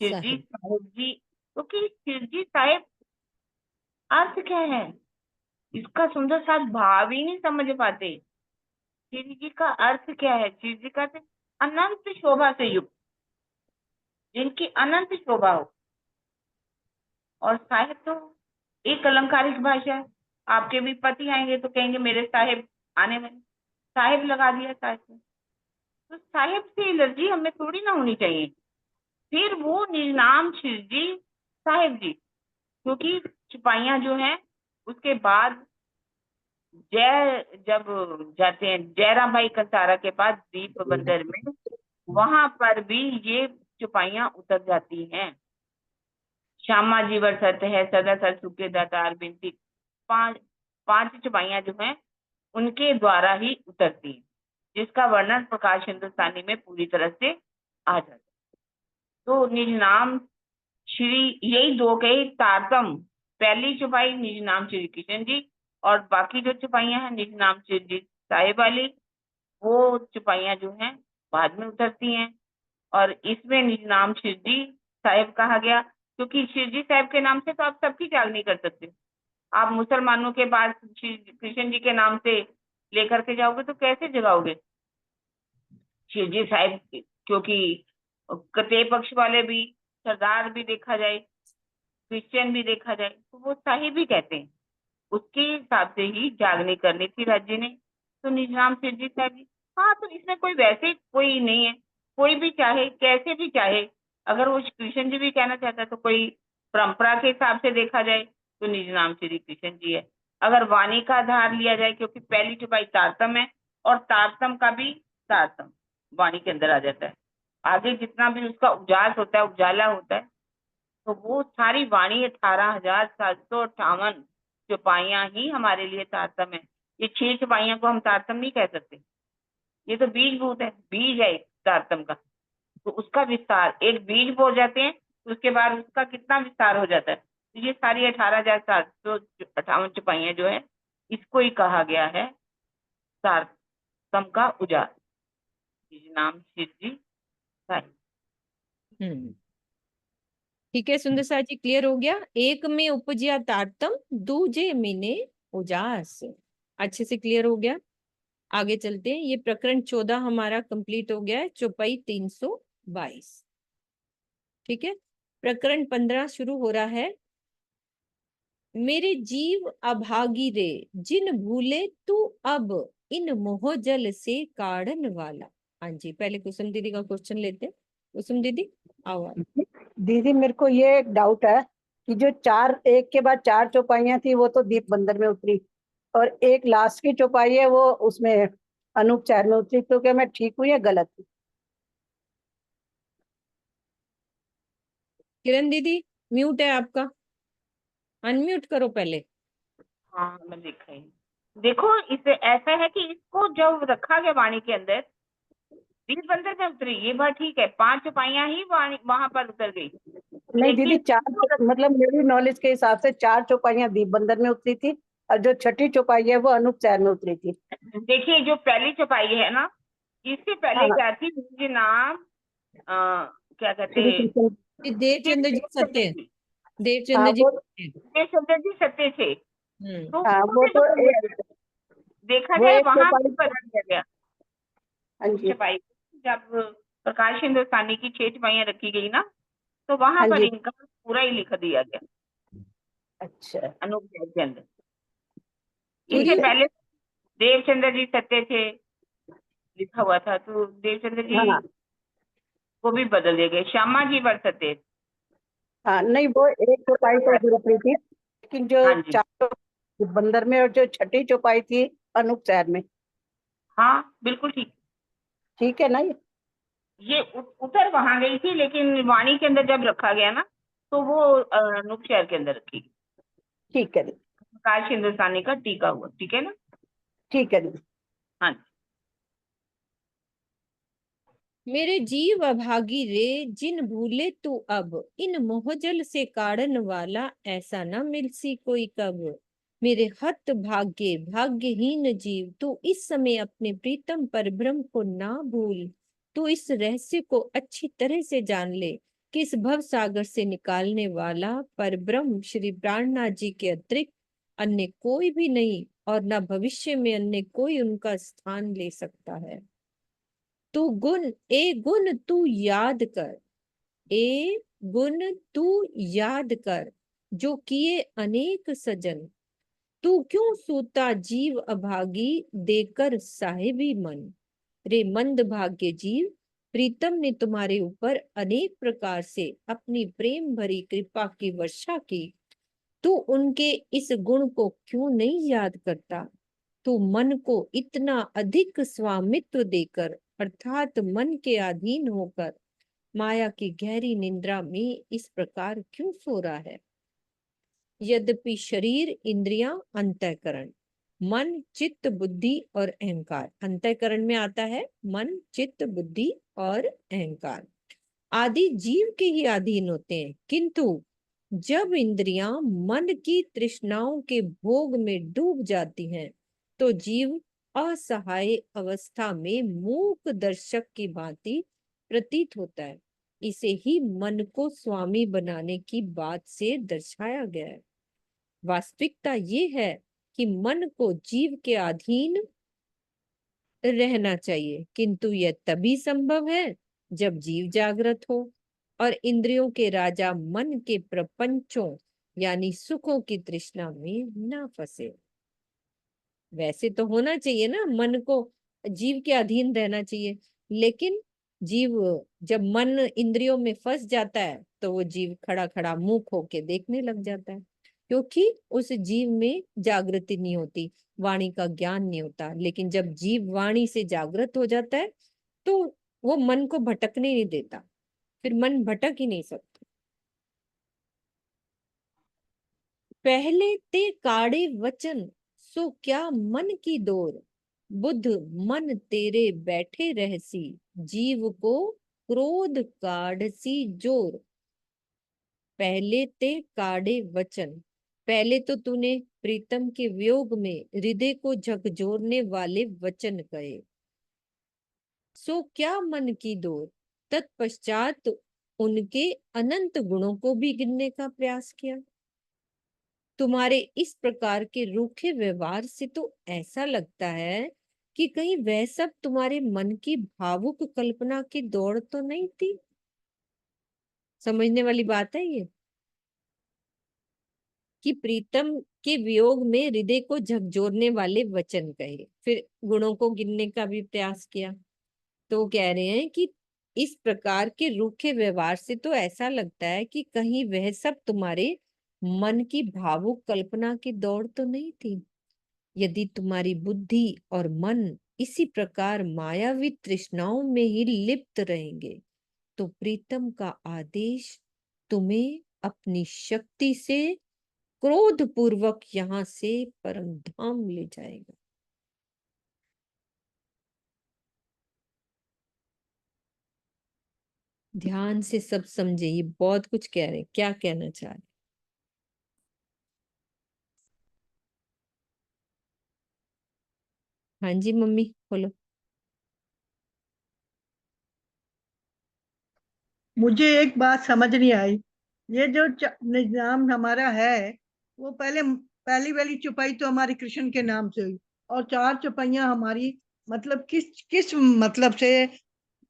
शिवजी साहिब जी। क्योंकि शिवजी साहिब अर्थ क्या है, इसका सुंदर सा भाव ही नहीं समझ पाते। शिव जी का अर्थ क्या है, शिव जी का अनंत शोभा से युक्त, जिनकी अनंत शोभा हो। और साहिब तो एक अलंकारिक भाषा है। आपके भी पति आएंगे तो कहेंगे मेरे साहिब आने वाले, साहिब लगा दिया साहिब में। तो साहिब से एलर्जी हमें थोड़ी ना होनी चाहिए। फिर वो निजनाम शिरजी साहिब जी, क्योंकि सिपाहियां जो हैं उसके बाद जब जाते हैं जयराम भाई कंसारा के पास दीप बंदर में, वहां पर भी ये सिपाहियां उतर जाती हैं। श्यामा जी बरसत है सदा सर सूखे दातार बिनती, पांच सिपाहियां जो हैं उनके द्वारा ही उतरती हैं, जिसका वर्णन प्रकाश हिंदुस्तानी में पूरी तरह से आ जाता है। तो निज नाम श्री, यही दो कही तारतम, पहली सिपाही निज नाम श्री किशन जी, और बाकी जो सिपाहियां हैं निज नाम श्री जी साहिब वाली, वो सिपाहियां जो हैं बाद में उतरती हैं। और इसमें निज नाम श्री जी साहिब कहा गया क्योंकि शिरजी साहिब के नाम से तो आप सबकी जाग नहीं कर सकते। आप मुसलमानों के पास कृष्ण जी के नाम से लेकर के जाओगे तो कैसे जगाओगे शिरजी साहिब, क्योंकि कते पक्ष वाले भी, सरदार भी देखा जाए, क्रिश्चियन भी देखा जाए, तो वो साहिब ही कहते हैं। उसके हिसाब से ही जागनी करनी थी राज्य ने, तो निजाम शिरजी साहिब जी। हाँ, तो इसमें कोई वैसे कोई नहीं है, कोई भी चाहे कैसे भी चाहे, अगर वो कृष्ण जी भी कहना चाहता है तो कोई परंपरा के हिसाब से देखा जाए तो निज नाम श्री कृष्ण जी है। अगर वाणी का आधार लिया जाए, क्योंकि पहली चौपाई तारतम है और तारतम का भी तारतम वाणी के अंदर आ जाता है। आगे जितना भी उसका उजास होता है, उजाला होता है, तो वो सारी वाणी 18,758 चौपाइयां ही हमारे लिए तारतम है। ये 6 चौपाइयां को हम तारतम नहीं कह सकते, ये तो बीजभूत है, बीज है तारतम का। तो उसका विस्तार, एक बीज बो जाते हैं तो उसके बाद उसका कितना विस्तार हो जाता है। तो ये सारी 18,758 चौपाइयां जो है, इसको ही कहा गया है तारतम का उजास। नाम शिव जी साहिब। ठीक है सुंदर साथ जी, क्लियर हो गया। एक में उपजिया तारतम, दूजे मीने उजास। अच्छे से क्लियर हो गया। आगे चलते हैं। ये प्रकरण 14 हमारा कंप्लीट हो गया है, चौपाई 322। ठीक है, प्रकरण 15 शुरू हो रहा है। मेरे जीव अभागी रे, जिन भूले तू अब, इन मोहजल से काढ़न वाला। हाँ जी, पहले कुसुम दीदी का क्वेश्चन लेते हैं। कुसुम दीदी आओ आप। दीदी मेरे को ये डाउट है कि जो चार, एक के बाद 4 चौपाइयां थी वो तो दीप बंदर में उतरी, और एक लास्ट की चौपाई है वो उसमें अनूप चैर में उतरी, तो क्या मैं ठीक हुई या गलत हुई? किरण दीदी म्यूट है आपका, अनम्यूट करो पहले। हाँ, मैं देख रही हूँ। देखो, इसे ऐसा है कि इसको जब रखा गया वाणी के अंदर, दीप बंदर में उतरी, ये बात ठीक है, 5 चौपाइयां ही वहां पर उतर गई। नहीं दीदी, लेकिन 4 मतलब मेरी नॉलेज के हिसाब से 4 चौपाइयां दीप बंदर में उतरी थी, और जो छठी चौपाई है वो अनूप चैर में उतरी थी। देखिए, जो पहली चौपाई है ना, इससे पहले हाँ, क्या थी, मुझे नाम क्या कहते श्री हैं, कृष्ण। देवचंद्र जी सत्य, देवचंद्र हाँ जी वो, सत्य। देवचंद्र जी सत्य थे, तो हाँ उसको वो भी तो बदल दिया एक, गया। देखा वो जाए एक वहां भी चौपाई। बदल दिया गया। हाँ उस जी, चौपाई जब प्रकाश हिंदुस्तानी की 6 चौपाइयां रखी गई ना, तो वहां हाँ पर जी। इनका पूरा ही लिख दिया गया अच्छा, अनूप जैन के अंदर। इससे सूर्य पहले देवचंद्र जी सत्य थे लिखा हुआ था, तो देवचंद्र जी हाँ को भी बदल दिया गया। श्यामा जी वर सत्य। हाँ, नहीं वो एक चौपाई तो उधर उतरी थी, लेकिन जो हाँ जी, 4 बंदर में और जो छठी चौपाई थी अनूप चैर में। हाँ बिल्कुल ठीक। ठीक है ना ये? ये उतर वहां गई थी, लेकिन वाणी के अंदर जब रखा गया ना, तो वो अनूप शहर के अंदर रखी गई। ठीक है दीदी, प्रकाश हिंदुस्तानी का टीका हुआ, ठीक है ना। ठीक है दीदी। हाँ जी। मेरे जीव अभागी रे, जिन भूले तू अब, इन मोहजल से काढ़न वाला, ऐसा न मिलसी कोई कब। मेरे हत भाग्य भाग्यहीन जीव, तू इस समय अपने प्रीतम परब्रह्म को ना भूल। तू इस रहस्य को अच्छी तरह से जान ले कि इस भव सागर से निकालने वाला परब्रह्म श्री प्राणनाथ जी के अतिरिक्त अन्य कोई भी नहीं, और न भविष्य में अन्य कोई उनका स्थान ले सकता है। तू गुण, ए गुण तू याद कर, ए गुण तू याद कर, जो किए अनेक सजन। तू क्यों सूता जीव अभागी, देकर साहिबी मन। रे मंद भाग्य जीव, प्रीतम ने तुम्हारे ऊपर अनेक प्रकार से अपनी प्रेम भरी कृपा की वर्षा की। तू उनके इस गुण को क्यों नहीं याद करता? तू मन को इतना अधिक स्वामित्व देकर अर्थात मन के अधीन होकर माया की गहरी निद्रा में इस प्रकार क्यों सो रहा है? यद्यपि शरीर, इंद्रियां, अंतःकरण, मन, चित्त, बुद्धि और अहंकार, अंतःकरण में आता है मन, चित्त, बुद्धि और अहंकार आदि जीव के ही अधीन होते हैं, किंतु जब इंद्रियां मन की तृष्णाओं के भोग में डूब जाती हैं, तो जीव असहाय अवस्था में मूक दर्शक की भांति प्रतीत होता है। इसे ही मन को स्वामी बनाने की बात से दर्शाया गया है। वास्तविकता ये है कि मन को जीव के अधीन रहना चाहिए, किंतु यह तभी संभव है जब जीव जागृत हो और इंद्रियों के राजा मन के प्रपंचों यानी सुखों की तृष्णा में ना फंसे। वैसे तो होना चाहिए ना, मन को जीव के अधीन रहना चाहिए, लेकिन जीव जब मन इंद्रियों में फंस जाता है तो वो जीव खड़ा खड़ा मूक होके देखने लग जाता है, क्योंकि उस जीव में जागृति नहीं होती, वाणी का ज्ञान नहीं होता। लेकिन जब जीव वाणी से जागृत हो जाता है तो वो मन को भटकने नहीं देता, फिर मन भटक ही नहीं सकता। पहले ते काढ़े वचन, सो क्या मन की डोर, बुद्ध मन तेरे बैठे रहसी, जीव को क्रोध काढ़सी जोर। पहले ते काढ़े वचन, पहले तो तूने प्रीतम के वियोग में हृदय को झकझोरने वाले वचन कहे। सो क्या मन की डोर, तत्पश्चात उनके अनंत गुणों को भी गिनने का प्रयास किया। तुम्हारे इस प्रकार के रूखे व्यवहार से तो ऐसा लगता है कि कहीं वह सब तुम्हारे मन की भावुक कल्पना की दौड़ तो नहीं थी। समझने वाली बात है ये, कि प्रीतम के वियोग में हृदय को झकझोरने वाले वचन कहे, फिर गुणों को गिनने का भी प्रयास किया। तो कह रहे हैं कि इस प्रकार के रूखे व्यवहार से तो ऐसा लगता है कि कहीं वह सब तुम्हारे मन की भावुक कल्पना की दौड़ तो नहीं थी। यदि तुम्हारी बुद्धि और मन इसी प्रकार मायावी तृष्णाओं में ही लिप्त रहेंगे, तो प्रीतम का आदेश तुम्हें अपनी शक्ति से क्रोध पूर्वक यहाँ से परम धाम ले जाएगा। ध्यान से सब समझे, ये बहुत कुछ कह रहे हैं, क्या कहना चाह रहे? हाँ जी मम्मी बोलो। मुझे एक बात समझ नहीं आई। ये जो निजाम हमारा है, वो पहली वाली चुपाई तो हमारी कृष्ण के नाम से हुई, और 4 चुपाइयां हमारी मतलब किस किस मतलब से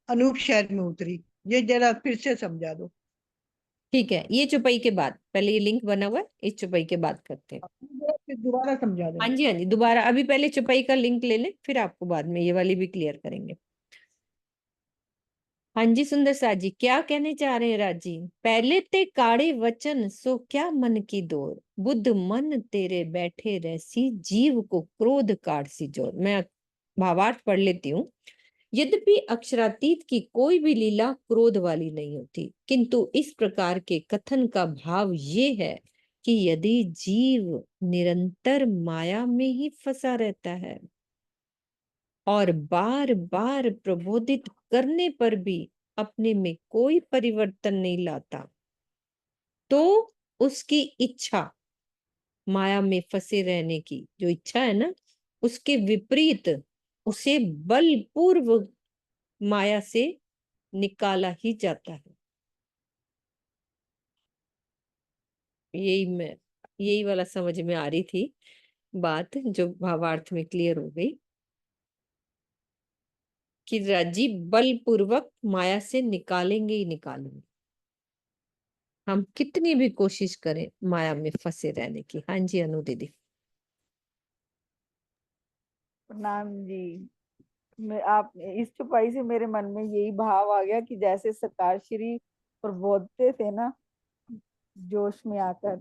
अनूप शहर में उतरी, ये जरा फिर से समझा दो। ठीक है, ये चुपई के बाद, पहले ये लिंक बना हुआ है, इस चुपई के बाद करते हैं। फिर दोबारा समझा हाँ दो। जी हाँ जी, दोबारा, अभी पहले चुपई का लिंक ले लें, फिर आपको बाद में ये वाली भी क्लियर करेंगे। हाँ जी सुंदर सा जी, क्या कहने चाह रहे हैं राजी? पहले ते काढ़े वचन, सो क्या मन की डोर, बुद्ध मन तेरे बैठे रहसी, जीव को क्रोध काढ़सी जोर। मैं भावार्थ पढ़ लेती हूँ। यद्यपि अक्षरातीत की कोई भी लीला क्रोध वाली नहीं होती, किंतु इस प्रकार के कथन का भाव ये है कि यदि जीव निरंतर माया में ही फंसा रहता है और बार बार प्रबोधित करने पर भी अपने में कोई परिवर्तन नहीं लाता, तो उसकी इच्छा, माया में फंसे रहने की जो इच्छा है ना, उसके विपरीत उसे बलपूर्वक माया से निकाला ही जाता है। यही वाला समझ में आ रही थी बात, जो भावार्थ में क्लियर हो गई कि राजी बलपूर्वक माया से निकालेंगे ही निकालेंगे, हम कितनी भी कोशिश करें माया में फंसे रहने की। हाँ जी अनु दीदी। प्रणाम जी। मैं आप इस चौपाई से मेरे मन में यही भाव आ गया कि जैसे सरकार श्री प्रबोधते थे ना जोश में आकर,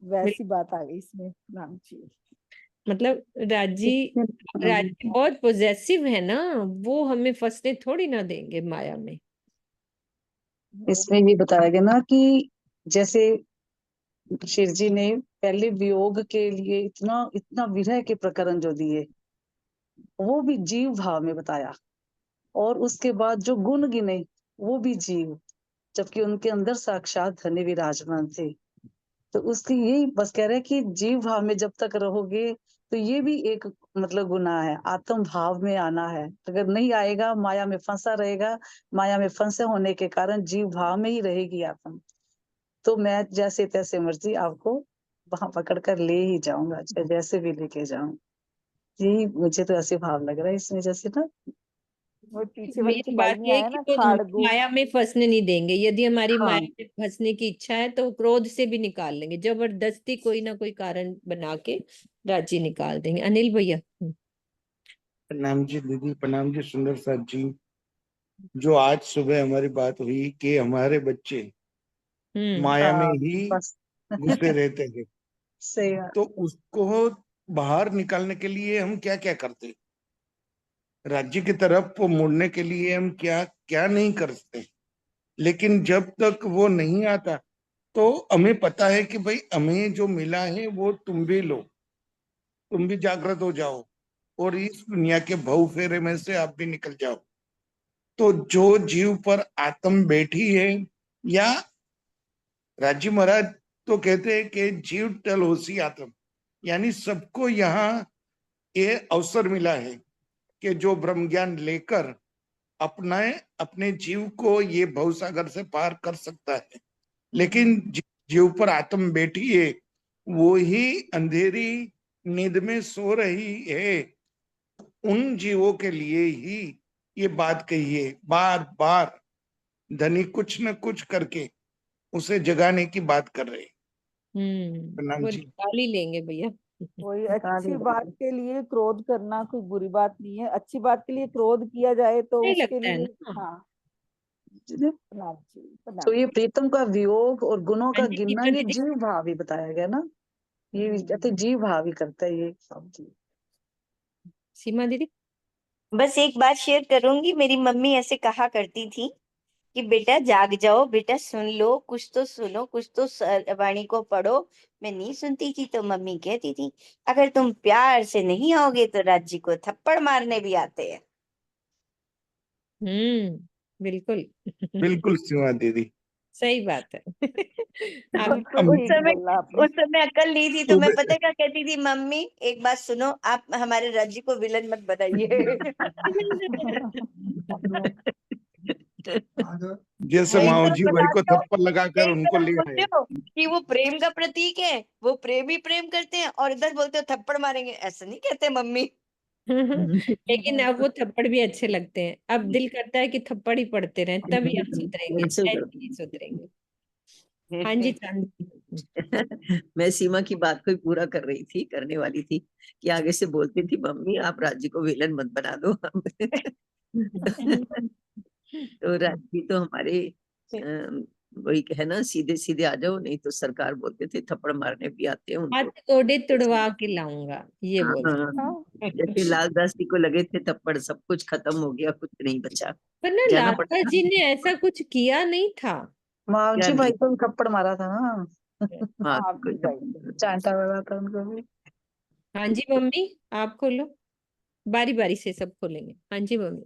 वैसी बात आ गई इसमें राम जी। मतलब राजी राजी बहुत पोजेसिव है ना, वो हमें फंसने थोड़ी ना देंगे माया में। इसमें ये बताया गया ना कि जैसे शिव जी ने पहले वियोग के लिए इतना इतना विरह के प्रकरण जो दिए, वो भी जीव भाव में बताया, और उसके बाद जो गुण गिने वो भी जीव, जबकि उनके अंदर साक्षात धन्य विराजमान थे। तो उसकी यही बस कह रहे हैं कि जीव भाव में जब तक रहोगे तो ये भी एक मतलब गुनाह है, आत्म भाव में आना है। अगर नहीं आएगा, माया में फंसा रहेगा, माया में फंसे होने के कारण जीव भाव में ही रहेगी आत्म। तो मैं जैसे तैसे मर्जी आपको वहां पकड़ कर ले ही जाऊंगा, चाहे जैसे भी लेके जाऊं। यही मुझे तो ऐसे भाव लग रहा है इसमें, जैसे ना वो पीछे वाली मेन चौपाई बात में ये है आया कि ना, वो हमें खाड़गु। माया में फंसने नहीं देंगे। यदि हमारी हाँ, माया में फंसने की इच्छा है तो क्रोध से भी निकाल लेंगे, जबरदस्ती कोई ना कोई कारण बना के राजी निकाल देंगे। अनिल भैया। प्रणाम जी दीदी, प्रणाम जी सुंदर साथ जी। जो आज सुबह हमारी बात हुई कि हमारे बच्चे माया में हाँ, ही बस घुसे रहते हैं, सही बात। तो उसको बाहर निकालने के लिए हम क्या क्या करते, राज्य की तरफ मुड़ने के लिए हम क्या क्या नहीं करते। लेकिन जब तक वो नहीं आता तो हमें पता है कि भाई हमें जो मिला है वो तुम भी लो, तुम भी जागृत हो जाओ और इस दुनिया के भव फेरे में से आप भी निकल जाओ। तो जो जीव पर आत्म बैठी है, या राजी महाराज तो कहते हैं कि जीव टल होसी आत्म, यानी सबको यहाँ ये अवसर मिला है कि जो ब्रह्म ज्ञान लेकर अपने अपने जीव को ये भवसागर से पार कर सकता है। लेकिन जीव पर आत्म बैठी है, वो ही अंधेरी नींद में सो रही है। उन जीवों के लिए ही ये बात कही है, बार बार धनी कुछ न कुछ करके उसे जगाने की बात कर रहे हैं। प्रणाम वो जी। निकाल ही लेंगे भैया। कोई निकाल ही अच्छी बात लेंगे। के लिए क्रोध करना कोई बुरी बात नहीं है, अच्छी बात के लिए क्रोध किया जाए तो नहीं उसके लगता है लिए। ना। हाँ, प्रणाम जी, तो प्रणाम। ये प्रीतम का वियोग और गुणों हाँ का जी गिनना, सीमा ये दीदी। जीव भाव ही बताया गया ना। ये भी कहते जीव भाव ही करता है ये सब जी। सीमा दीदी। बस एक बात शेयर करूंगी। मेरी मम्मी ऐसे कहा करती थी कि बेटा जाग जाओ, बेटा सुन लो, कुछ तो सुनो, कुछ तो वाणी को पढ़ो। मैं नहीं सुनती थी तो मम्मी कहती थी अगर तुम प्यार से नहीं आओगे तो राज्य को थप्पड़ मारने भी आते हैं। बिल्कुल। बिल्कुल सीमा दीदी। सही बात है। आप बिल्कुल उस ठीक समय बोला आपने। उस समय अक्ल नहीं थी तो मैं सुबह पता क्या कहती थी, मम्मी एक बात सुनो, आप हमारे राज्य को विलन मत बनाइए। जैसे वही माओ तो जी भाई को बनाते हो, थप्पड़ लगाकर यही तो उनको आप ले बोलते आए। हो कि वो प्रेम का प्रतीक है, वो प्रेम ही प्रेम करते हैं, और इधर बोलते हो थप्पड़ मारेंगे। ऐसा नहीं कहते मम्मी। लेकिन अब वो थप्पड़ भी अच्छे लगते हैं, अब दिल करता है कि थप्पड़ ही पड़ते रहें, तभी हम सुधरेंगे, ऐसे नहीं सुधरेंगे। हाँ जी चांद। मैं सीमा की बात को ही पूरा कर रही थी, करने वाली थी कि आगे से बोलती थी मम्मी आप राज्य को विलन मत बना दो। तो राज्य तो हमारे वही है ना, सीधे सीधे आ जाओ, नहीं तो सरकार बोलते थे थप्पड़ मारने भी आते हैं हाथ उनको। गोडे तुड़वा के लाऊंगा, ये हाँ, बोलते जैसे लालदास जी को लगे थे थप्पड़, सब कुछ खत्म हो गया, कुछ नहीं बचा, पर ना जाना लालता पड़ता। जी ने ऐसा कुछ किया नहीं था। क्या मावजी भाई नहीं। को भी थप्पड़ मारा था ना, हाँ, हाँ कोई जी भाई। थप्पड़। चांटा लगा था उनको भी। हाँ जी मम्मी, आप खोलो, बारी बारी से सब खोलेंगे। हाँ जी मम्मी,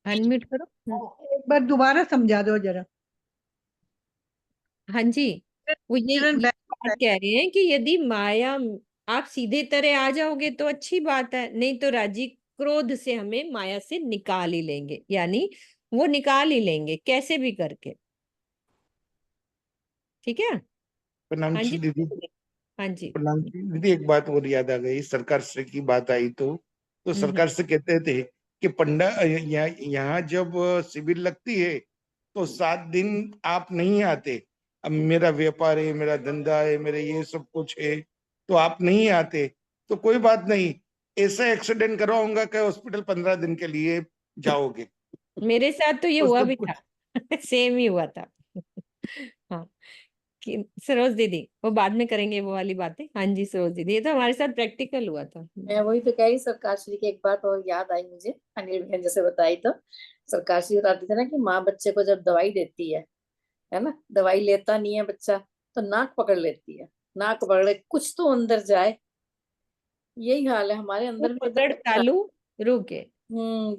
अनम्यूट करो। एक बार दोबारा समझा दो जरा। हाँ जी, वो किरण ये बात कह रहे हैं कि यदि माया आप सीधे तरह आ जाओगे तो अच्छी बात है, नहीं तो राजी क्रोध से हमें माया से निकाल ही लेंगे, यानी वो निकाल ही लेंगे कैसे भी करके। ठीक है। प्रणाम हाँ जी जी दीदी। हाँ जी। प्रणाम जी दीदी, एक बात और याद आ गई, सरकार से की बात आई तो हम्म। सरकार से कहते थे कि पंडा यहाँ जब शिविर लगती है तो 7 दिन आप नहीं आते। अब मेरा व्यापार है, मेरा धंधा है, मेरे ये सब कुछ है, तो आप नहीं आते तो कोई बात नहीं, ऐसा एक्सीडेंट करवाऊंगा कि हॉस्पिटल 15 दिन के लिए जाओगे। मेरे साथ तो ये तो हुआ सब भी कुछ था। सेम ही हुआ था। हाँ, कि सरोज दीदी वो बाद में करेंगे वो वाली बातें। हाँ जी सरोज दीदी, ये तो हमारे साथ प्रैक्टिकल हुआ था। मैं वही तो कह रही, सरकार श्री की एक बात और याद आई मुझे, अनिल बहन जैसे बताई तो। सरकार श्री बताते थे ना कि माँ बच्चे को जब दवाई देती है ना, दवाई लेता नहीं है बच्चा तो नाक पकड़ लेती है, नाक पकड़ ले कुछ तो अंदर जाए। यही हाल है हमारे वो अंदर भी पकड़ तालू रुके।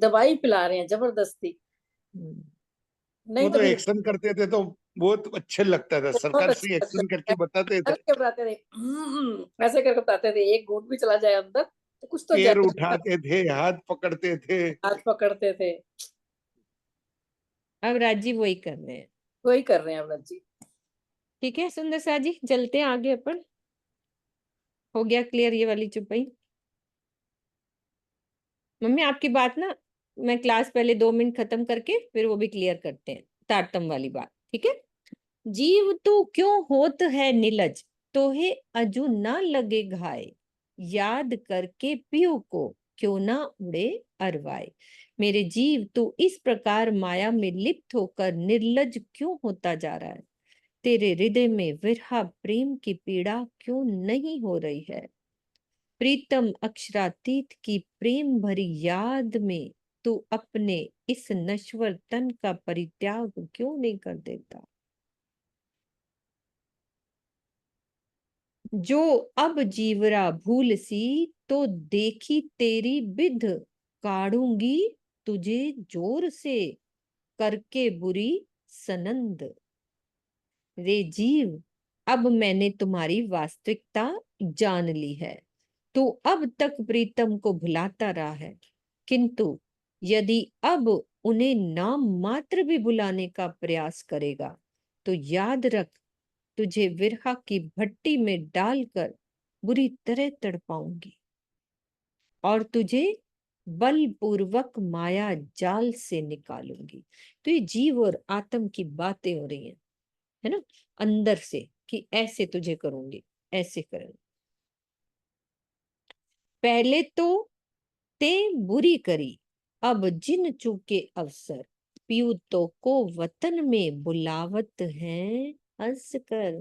दवाई पिला रहे हैं जबरदस्ती। हम्म, नहीं वो तो तो धीरे एक्शन करते थे तो बहुत अच्छे लगता था, बहुत सरकार श्री अच्छा एक्शन लगता करके है। बताते थे। करके बताते थे ऐसे करके बताते थे, एक घूंट भी चला जाए अंदर तो कुछ तो पैर जाए। उठाते थे, हाथ पकड़ते थे। हाथ पकड़ते थे। अब राजी वही कर रहे हैं। वही कर रहे हैं अवरत जी। ठीक है सुंदर सा जी, चलते हैं आगे अपन। हो गया क्लियर ये वाली चुप्पी? मम्मी आपकी बात ना, मैं क्लास पहले 2 मिनट खत्म करके फिर वो भी क्लियर करते हैं, तारतम वाली बात, ठीक है। जीव तू क्यों होत है निलज, तोहे अजू ना लगे घाय, याद करके पियो को क्यों ना उड़े अरवाए। मेरे जीव तू इस प्रकार माया में लिप्त होकर निर्लज क्यों होता जा रहा है? तेरे हृदय में विरहा प्रेम की पीड़ा क्यों नहीं हो रही है? प्रीतम अक्षरातीत की प्रेम भरी याद में तू अपने इस नश्वर तन का परित्याग क्यों नहीं कर देता? जो अब जीवरा भूल सी, तो देखी तेरी बिध, काढ़ूंगी तुझे जोर से करके बुरी सनंद। रे जीव, अब मैंने तुम्हारी वास्तविकता जान ली है। तू अब तक प्रीतम को भुलाता रहा है, किंतु यदि अब उन्हें नाम मात्र भी भुलाने का प्रयास करेगा तो याद रख, तुझे विरहा की भट्टी में डालकर बुरी तरह तड़पाऊंगी और तुझे बलपूर्वक माया जाल से निकालूंगी। तो ये जीव और आत्म की बातें हो रही हैं, है ना, अंदर से, कि ऐसे तुझे करूंगी, ऐसे करूंगी। पहले तो ते बुरी करी, अब जिन चूके अवसर, पीयूतों को वतन में बुलावत हैं हंस कर।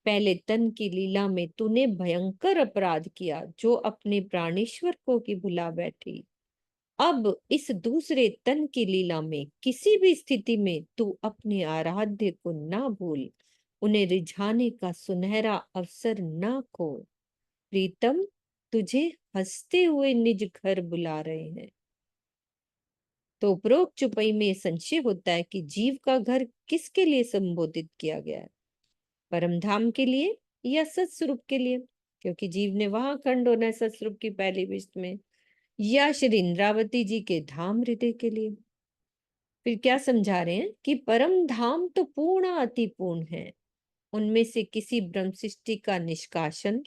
पहले तन की लीला में तूने भयंकर अपराध किया, जो अपने प्राणेश्वर को की भुला बैठी। अब इस दूसरे तन की लीला में किसी भी स्थिति में तू अपने आराध्य को ना भूल, उन्हें रिझाने का सुनहरा अवसर ना खो। प्रीतम तुझे हंसते हुए निज घर बुला रहे हैं। तो उपरोक्त चुपई में संशय होता है कि जीव का घर किसके लिए संबोधित किया गया है, परम धाम के लिए या सत्स्वरूप के लिए, क्योंकि जीव ने वहां खंड होना है सत्स्वरूप की पहली विष्ट में, या श्री इंद्रावती जी के धाम हृदय के लिए। फिर क्या समझा रहे हैं कि परम धाम तो पूर्ण अति पूर्ण है, उनमें से किसी ब्रह्म सृष्टि का निष्कासन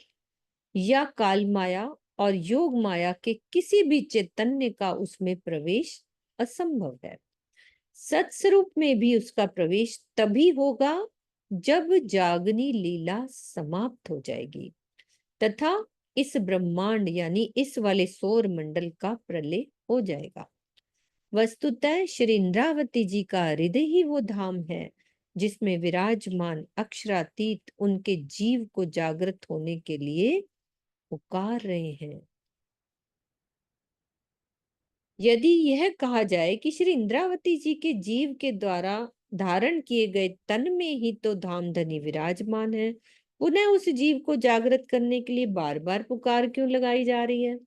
या काल माया और योग माया के किसी भी चैतन्य का उसमें प्रवेश असंभव है। सत्स्वरूप में भी उसका प्रवेश तभी होगा जब जागनी लीला समाप्त हो जाएगी तथा इस ब्रह्मांड यानी इस वाले सौर मंडल का प्रलय हो जाएगा। वस्तुतः श्री इंद्रावती जी का हृदय ही वो धाम है जिसमें विराजमान अक्षरातीत उनके जीव को जागृत होने के लिए पुकार रहे हैं। यदि यह कहा जाए कि श्री इंद्रावती जी के जीव के द्वारा धारण किए गए तन में ही तो धामधनी विराजमान है, पुनः उस जीव को जागृत करने के लिए बार बार पुकार क्यों लगाई जा रही है?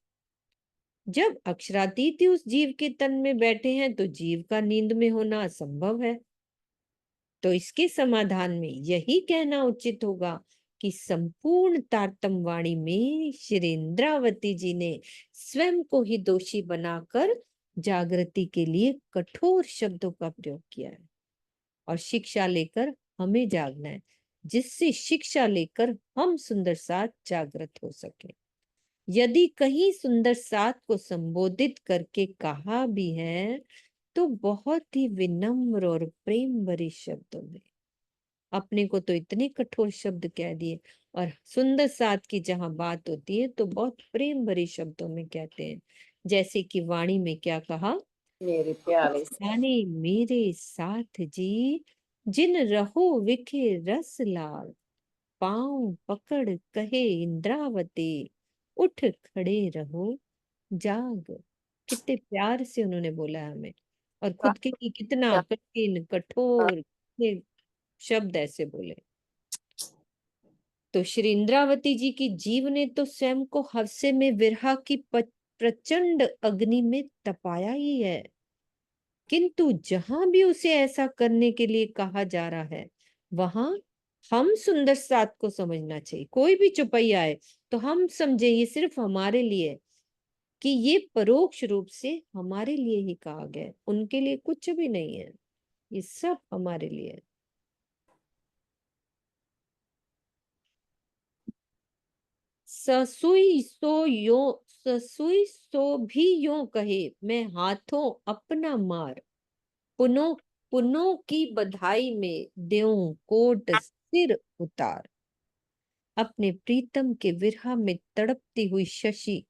जब अक्षरातीत ही उस जीव के तन में बैठे हैं तो जीव का नींद में होना असंभव है। तो इसके समाधान में यही कहना उचित होगा कि संपूर्ण तारतम वाणी में श्री इंद्रावती जी ने स्वयं को ही दोषी बनाकर जागृति के लिए कठोर शब्दों का प्रयोग किया है और शिक्षा लेकर हमें जागना है, जिससे शिक्षा लेकर हम सुंदर साथ जागृत हो सके। यदि कहीं सुंदर साथ को संबोधित करके कहा भी है तो बहुत ही विनम्र और प्रेम भरे शब्दों में। अपने को तो इतने कठोर शब्द कह दिए, और सुंदर साथ की जहां बात होती है तो बहुत प्रेम भरे शब्दों में कहते हैं। जैसे कि वाणी में क्या कहा, मेरे प्यारे से जाने मेरे साथ जी, जिन रहो विखे रस लाल, पांव पकड़ कहे इंद्रावती, उठ खड़े रहो जाग। कितने प्यार से उन्होंने बोला है हमें, और खुद के लिए कितना कठिन कठोर कितने शब्द ऐसे बोले। तो श्री इंद्रावती जी की जीव ने तो स्वयं को हवसे में विरहा की प्रचंड अग्नि में तपाया ही है, किंतु जहां भी उसे ऐसा करने के लिए कहा जा रहा है वहां हम सुंदर साथ को समझना चाहिए। कोई भी चौपाई आए तो हम समझे ये सिर्फ हमारे लिए है, कि ये परोक्ष रूप से हमारे लिए ही कहा गया है, उनके लिए कुछ भी नहीं है, ये सब हमारे लिए है। ससुई सो भी यूं कहे, मैं हाथों अपना मार, पुनों पुनों की बधाई में देऊं कोट सिर उतार। अपने प्रीतम के विरह में तड़पती हुई शशि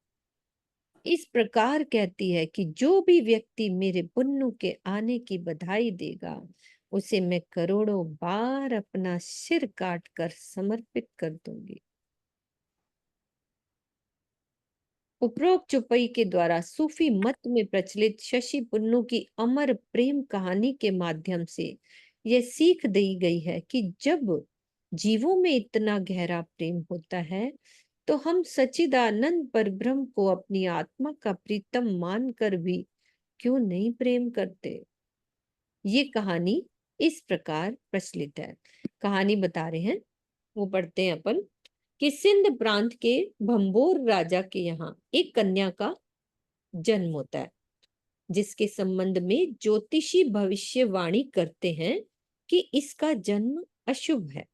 इस प्रकार कहती है कि जो भी व्यक्ति मेरे पुन्नु के आने की बधाई देगा, उसे मैं करोड़ों बार अपना सिर काट कर समर्पित कर दूंगी। उपरोक्त चौपाई के द्वारा सूफी मत में प्रचलित शशि पुन्नु की अमर प्रेम कहानी के माध्यम से यह सीख दी गई है कि जब जीवों में इतना गहरा प्रेम होता है तो हम सच्चिदानंद परब्रह्म को अपनी आत्मा का प्रीतम मानकर भी क्यों नहीं प्रेम करते। ये कहानी इस प्रकार प्रचलित है। कहानी बता रहे हैं, वो पढ़ते हैं अपन, कि सिंध प्रांत के भंबोर राजा के यहाँ एक कन्या का जन्म होता है, जिसके संबंध में ज्योतिषी भविष्यवाणी करते हैं कि इसका जन्म अशुभ है।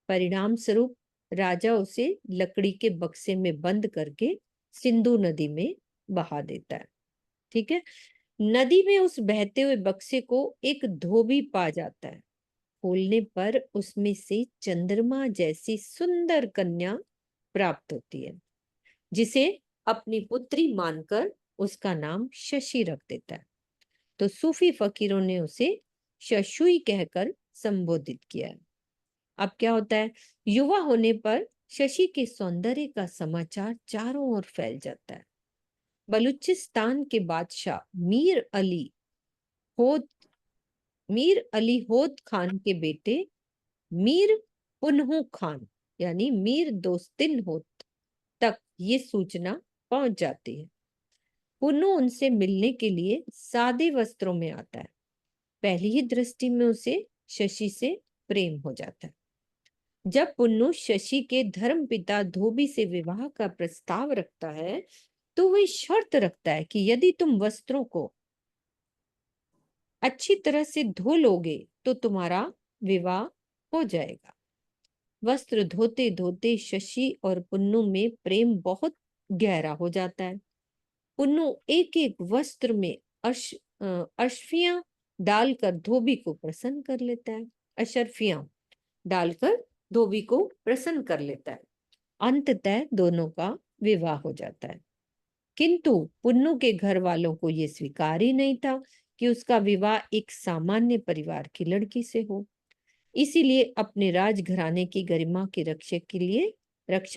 परिणाम स्वरूप राजा उसे लकड़ी के बक्से में बंद करके सिंधु नदी में बहा देता है। ठीक है, नदी में उस बहते हुए बक्से को एक धोबी पा जाता है। खोलने पर उसमें से चंद्रमा जैसी सुंदर कन्या प्राप्त होती है, जिसे अपनी पुत्री मानकर उसका नाम शशि रख देता है। तो सूफी फकीरों ने उसे शशुई कहकर संबोधित किया है। अब क्या होता है, युवा होने पर शशि के सौंदर्य का समाचार चारों ओर फैल जाता है। बलूचिस्तान के बादशाह मीर अली होद खान के बेटे मीर पुनहु खान यानी मीर दोस्तिन होद तक ये सूचना पहुंच जाती है। पुन्नु उनसे मिलने के लिए सादे वस्त्रों में आता है। पहली ही दृष्टि में उसे शशि से प्रेम हो जाता है। जब पुन्नु शशि के धर्म पिता धोबी से विवाह का प्रस्ताव रखता है तो वह शर्त रखता है कि यदि तुम वस्त्रों को अच्छी तरह से धो लोगे तो तुम्हारा विवाह हो जाएगा। वस्त्र धोते धोते शशि और पुन्नु में प्रेम बहुत गहरा हो जाता है। पुन्नु एक एक वस्त्र में अशर्फियां डालकर धोबी को प्रसन्न कर लेता है। अशर्फियां डालकर धोबी को प्रसन्न कर लेता है। अंततः दोनों का विवाह हो जाता है। किंतु पुन्नु के घर वालों को यह स्वीकार ही नहीं था कि उसका विवाह एक सामान्य परिवार की लड़की से हो। इसीलिए अपने राजघराने की गरिमा की रक्षा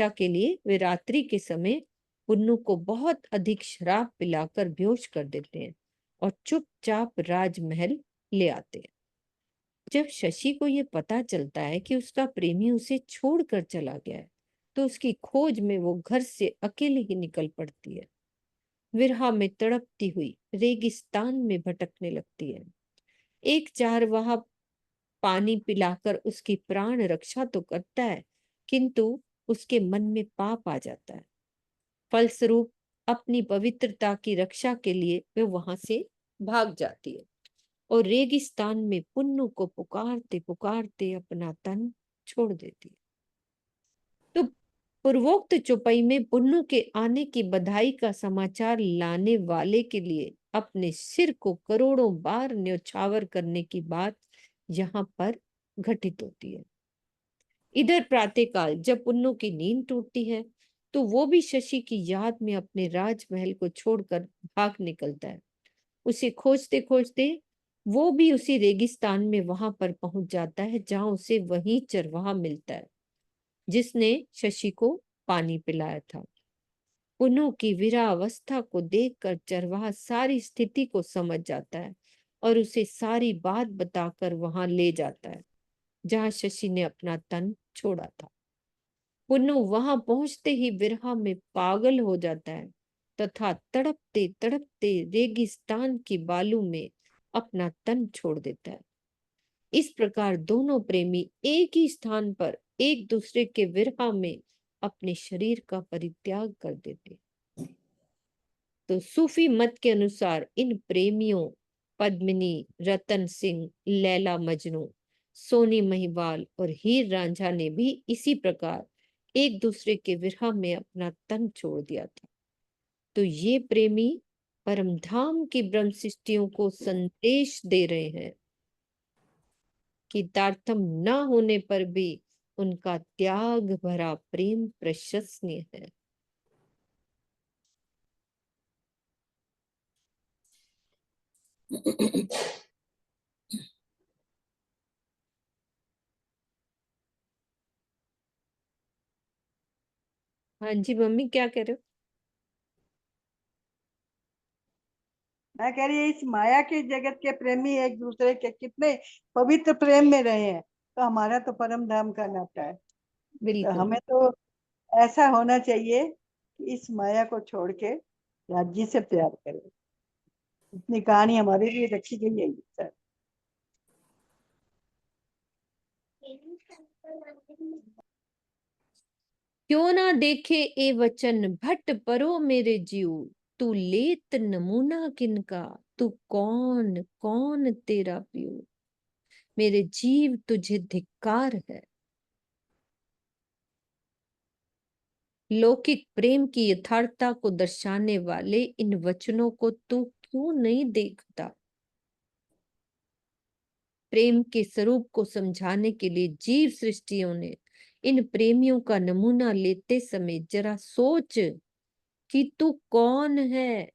के लिए वे रात्रि के समय पुन्नु को बहुत अधिक शराब पिलाकर बेहोश कर देते हैं और चुपचाप राजमहल ले आते हैं। जब शशि को यह पता चलता है कि उसका प्रेमी उसे छोड़कर चला गया है तो उसकी खोज में वो घर से अकेले ही निकल पड़ती है। विरह में तड़पती हुई रेगिस्तान में भटकने लगती है। एक चारवाहा पानी पिलाकर उसकी प्राण रक्षा तो करता है, किंतु उसके मन में पाप आ जाता है। फलस्वरूप अपनी पवित्रता की रक्षा के लिए वह वहां से भाग जाती है और रेगिस्तान में पुन्नु को पुकारते पुकारते अपना तन छोड़ देती है। तो पूर्वोक्त चौपाई में पुन्नु के आने की बधाई का समाचार लाने वाले के लिए अपने सिर को करोड़ों बार न्यौछावर करने की बात यहाँ पर घटित होती है। इधर प्रातःकाल जब पुन्नु की नींद टूटती है तो वो भी शशि की याद में अपने राजमहल को छोड़कर भाग निकलता है। उसे खोजते खोजते वो भी उसी रेगिस्तान में वहां पर पहुंच जाता है जहां उसे वही चरवाहा मिलता है जिसने शशि को पानी पिलाया था। पुन्नु की विरावस्था को देखकर चरवाहा सारी स्थिति को समझ जाता है और उसे सारी बात बताकर वहां ले जाता है जहां शशि ने अपना तन छोड़ा था। पुन्नु वहां पहुंचते ही विरह में पागल हो जाता है तथा तड़पते तड़पते रेगिस्तान की बालू में अपना तन छोड़ देता है। इस प्रकार दोनों प्रेमी एक ही स्थान पर एक दूसरे के विरह में अपने शरीर का परित्याग कर देते। तो सूफी मत के अनुसार इन प्रेमियों पद्मिनी, रतन सिंह, लैला मजनू, सोनी महिवाल और हीर रांझा ने भी इसी प्रकार एक दूसरे के विरह में अपना तन छोड़ दिया था। तो ये प्रेमी परमधाम की ब्रह्म सृष्टियों को संदेश दे रहे हैं कि तारतम्य न होने पर भी उनका त्याग भरा प्रेम प्रशंसनीय है। हाँ जी मम्मी, क्या कह रहे हो? मैं कह रही है इस माया के जगत के प्रेमी एक दूसरे के कितने पवित्र प्रेम में रहे हैं, तो हमारा तो परम धाम का नाता है। तो बिल्कुल। हमें तो ऐसा होना चाहिए कि इस माया को छोड़ के राज्य से प्यार करें। इतनी कहानी हमारे लिए रखी गई है सर। क्यों ना देखे ए वचन भट्ट परो मेरे जीव, तू लेत नमूना किनका, तू कौन कौन तेरा पियो। मेरे जीव तुझे धिक्कार है। लौकिक प्रेम की यथार्थता को दर्शाने वाले इन वचनों को तू क्यों नहीं देखता? प्रेम के स्वरूप को समझाने के लिए जीव सृष्टियों ने इन प्रेमियों का नमूना लेते समय जरा सोच कि तू कौन है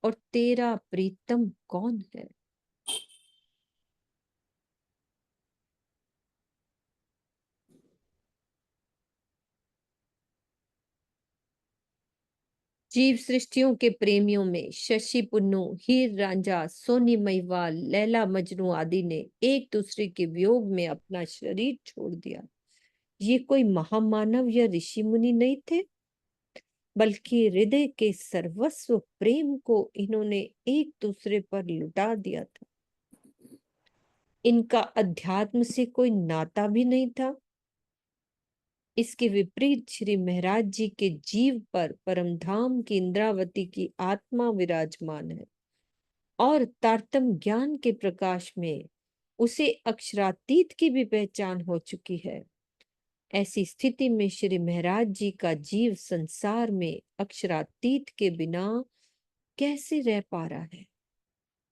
और तेरा प्रीतम कौन है। जीव सृष्टियों के प्रेमियों में शशि पुन्नु, हीर रांझा, सोनी महिवाल, लैला मजनू आदि ने एक दूसरे के वियोग में अपना शरीर छोड़ दिया। ये कोई महामानव या ऋषि मुनि नहीं थे, बल्कि हृदय के सर्वस्व प्रेम को इन्होंने एक दूसरे पर लुटा दिया था। इनका अध्यात्म से कोई नाता भी नहीं था। इसके विपरीत श्री महाराज जी के जीव पर परमधाम की इंद्रावती की आत्मा विराजमान है और तारतम ज्ञान के प्रकाश में उसे अक्षरातीत की भी पहचान हो चुकी है। ऐसी स्थिति में श्री महाराज जी का जीव संसार में अक्षरातीत के बिना कैसे रह पा रहा है,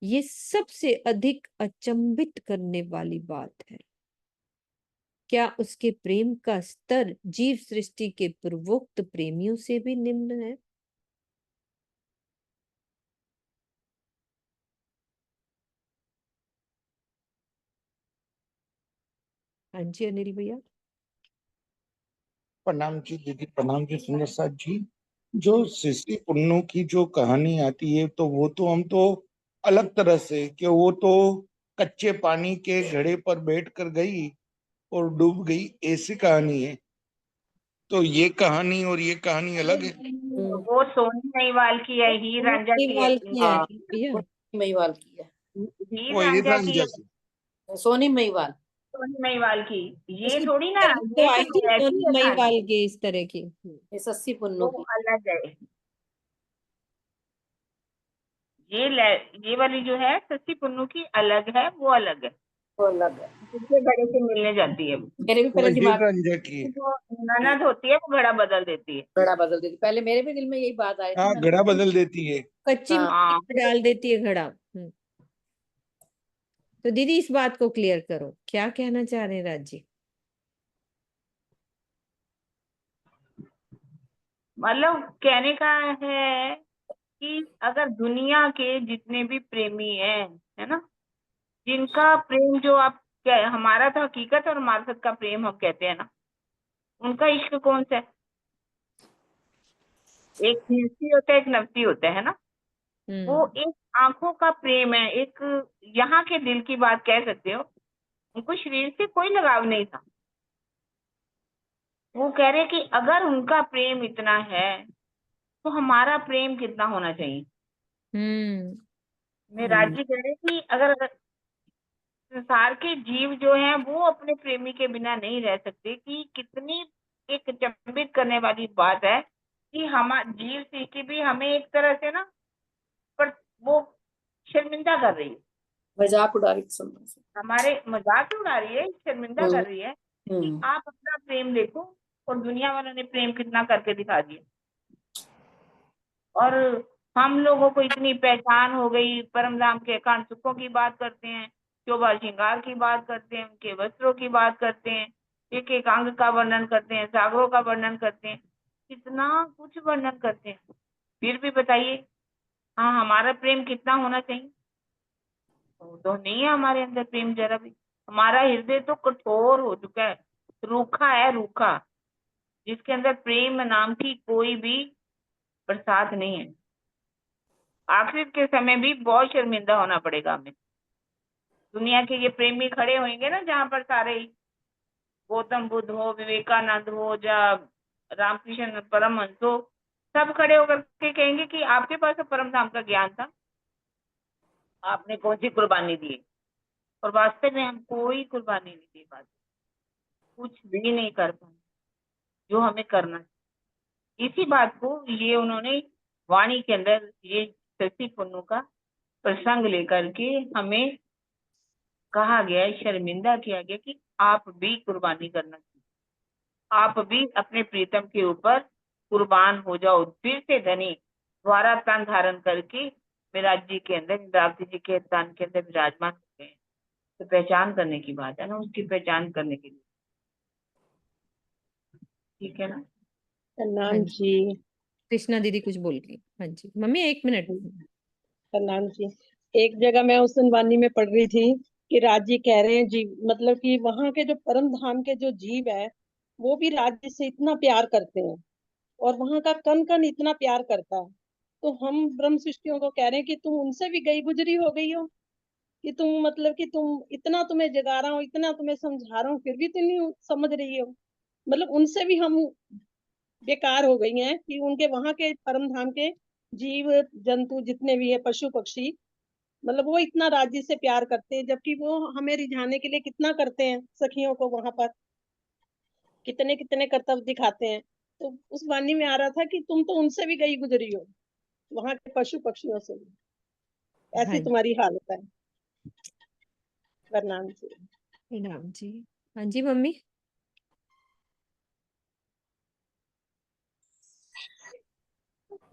ये सबसे अधिक अचंभित करने वाली बात है। क्या उसके प्रेम का स्तर जीव सृष्टि के पूर्वोक्त प्रेमियों से भी निम्न है? हाँ जी अनिल भैया। प्रणाम जी दीदी, प्रणाम जी सुंदर साथ जी। जो शशि पुन्नु की जो कहानी आती है तो वो तो हम तो अलग तरह से कि वो तो कच्चे पानी के घड़े पर बैठ कर गई और डूब गई, ऐसी कहानी है। तो ये कहानी और ये कहानी अलग है। वो सोनी महिवाल की है, हीर रांझा की है। महिवाल की है भैया। महिवाल की है, हीर वो हीर रांझा की रांझा है, से। सोनी महिवाल। सोनी महिवाल की। ये उसकी थोड़ी ना, फिल्म तो ये आई तो थी ऐसी सोनी है महिवाल कहानी, के इस तरह की। ये शशि पुन्नु वो की। अलग है। ये वाली जो है शशि पुन्नु की अलग है, वो अलग है। वो अलग है। दूसरे घड़े से मिलने जाती है। मेरे भी वो पहले हीर दिमाग रांझा की है। जो ननद होती है वो घड़ा बदल देती है। बड़ा बदल देती, पहले मेरे भी दिल में यही बात आई थी। हाँ, मैंने घड़ा बदल देती है। कच्ची हाँ। मिट्टी में डाल देती है घड़ा। तो दीदी इस बात को क्लियर करो, क्या कहना चाह रहे हैं राज जी? मतलब कहने का है कि अगर दुनिया के जितने भी प्रेमी हैं, है ना, जिनका प्रेम जो आप हमारा तो हकीकत और मार्फत का प्रेम हम कहते हैं ना, उनका इश्क कौन सा है? एक हिस्सी होता है, एक नफसी होता है ना। वो एक आंखों का प्रेम है, एक यहाँ के दिल की बात कह सकते हो। उनको शरीर से कोई लगाव नहीं था। वो कह रहे कि अगर उनका प्रेम इतना है तो हमारा प्रेम कितना होना चाहिए। मैं राजी कह रहे कि अगर संसार के जीव जो हैं वो अपने प्रेमी के बिना नहीं रह सकते, कि कितनी एक चंबित करने वाली बात है कि हम जीव सीखी भी हमें एक तरह से ना, पर वो शर्मिंदा कर रही है, मजाक उड़ा रही सुनने से। हमारे मजाक उड़ा रही है, शर्मिंदा कर रही है कि आप अपना प्रेम देखो और दुनिया वालों ने प्रेम कितना करके दिखा दिया। और हम लोगों को इतनी पहचान हो गई, परम धाम के एकांत सुखों की बात करते हैं, शोभा श्रृंगार की बात करते हैं, उनके वस्त्रों की बात करते हैं, एक एक अंग का वर्णन करते हैं, सागरों का वर्णन करते हैं, कितना कुछ वर्णन करते हैं। फिर भी बताइए, हाँ हमारा प्रेम कितना होना चाहिए? तो नहीं है हमारे अंदर प्रेम जरा भी। हमारा हृदय तो कठोर हो चुका है, रूखा है, रूखा, जिसके अंदर प्रेम नाम की कोई भी बरसात नहीं है। आखिर के समय भी बहुत शर्मिंदा होना पड़ेगा हमें। दुनिया के ये प्रेमी खड़े होंगे ना, जहाँ पर सारे गौतम बुद्ध हो, विवेकानंद हो, या रामकृष्ण परमहंस हो, सब खड़े होकर के कहेंगे कि आपके पास तो परम धाम का ज्ञान था, आपने कौन सी कुर्बानी दी? और वास्तव में हम कोई कुर्बानी नहीं दे पाते, कुछ भी नहीं कर पाते जो हमें करना है। इसी बात को ये उन्होंने वाणी के अंदर ये शशि पुन्नू का प्रसंग लेकर के हमें कहा गया है, शर्मिंदा किया गया कि आप भी कुर्बानी करना चाहिए, आप भी अपने प्रीतम के ऊपर कुर्बान हो जाओ। फिर से धनी द्वारा तन धारण करके विराट जी के अंदर, इंद्रावती जी के तन के अंदर विराजमान होते हैं। तो पहचान करने की बात है ना, उसकी पहचान करने के लिए, ठीक है ना। हाँ प्रणाम जी, जी। कृष्णा दीदी कुछ बोल रही। हाँ जी मम्मी, 1 मिनट। प्रणाम जी। एक जगह मैं उस दिन वाणी में पढ़ रही थी कि राज्य कह रहे हैं जी, मतलब कि वहां के जो परम धाम के जो जीव है वो भी राज्य से इतना प्यार करते हैं और वहां का कण कण इतना प्यार करता है। तो हम ब्रह्म सृष्टियों को कह रहे हैं कि तुम उनसे भी गई गुजरी हो गई हो, कि तुम मतलब कि तुम इतना, तुम्हें जगा रहा हूँ, इतना तुम्हें समझा रहा हूँ, फिर भी तुम नहीं समझ रही हो। मतलब उनसे भी हम बेकार हो गई हैं कि उनके वहां के परम धाम के जीव जंतु जितने भी है, पशु पक्षी, मतलब वो इतना राज्य से प्यार करते हैं, जबकि वो हमें रिझाने के लिए कितना करते हैं, सखियों को वहां पर कितने कितने कर्तव्य दिखाते हैं। तो उस वाणी में आ रहा था कि तुम तो उनसे भी गई गुजरी हो, वहां के पशु पक्षियों से भी, हाँ ऐसी जी, तुम्हारी हालत है। प्रणाम जी। प्रणाम जी। हाँ जी मम्मी।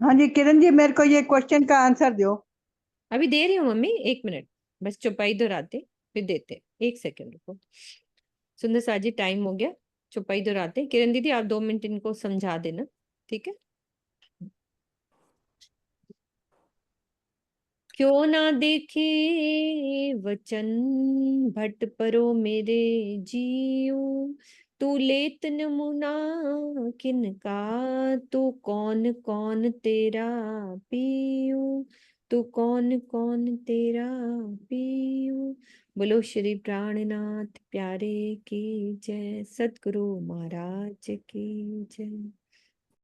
हाँ जी किरण जी, मेरे को ये क्वेश्चन का आंसर दो। अभी दे रही हूँ मम्मी, 1 मिनट, बस चौपाई दोहराते फिर देते। 1 सेकंड रुको। सुंदर सा जी, टाइम हो गया, चौपाई दोहराते। किरण दीदी आप 2 मिनट इनको समझा देना, ठीक है। क्यों ना देखे वचन भट परो मेरे जीव, तू लेत नमूना किनका, तू कौन कौन तेरा पीयू, तू कौन कौन तेरा पीयू। बोलो श्री प्राणनाथ प्यारे की जय, सतगुरु महाराज की जय।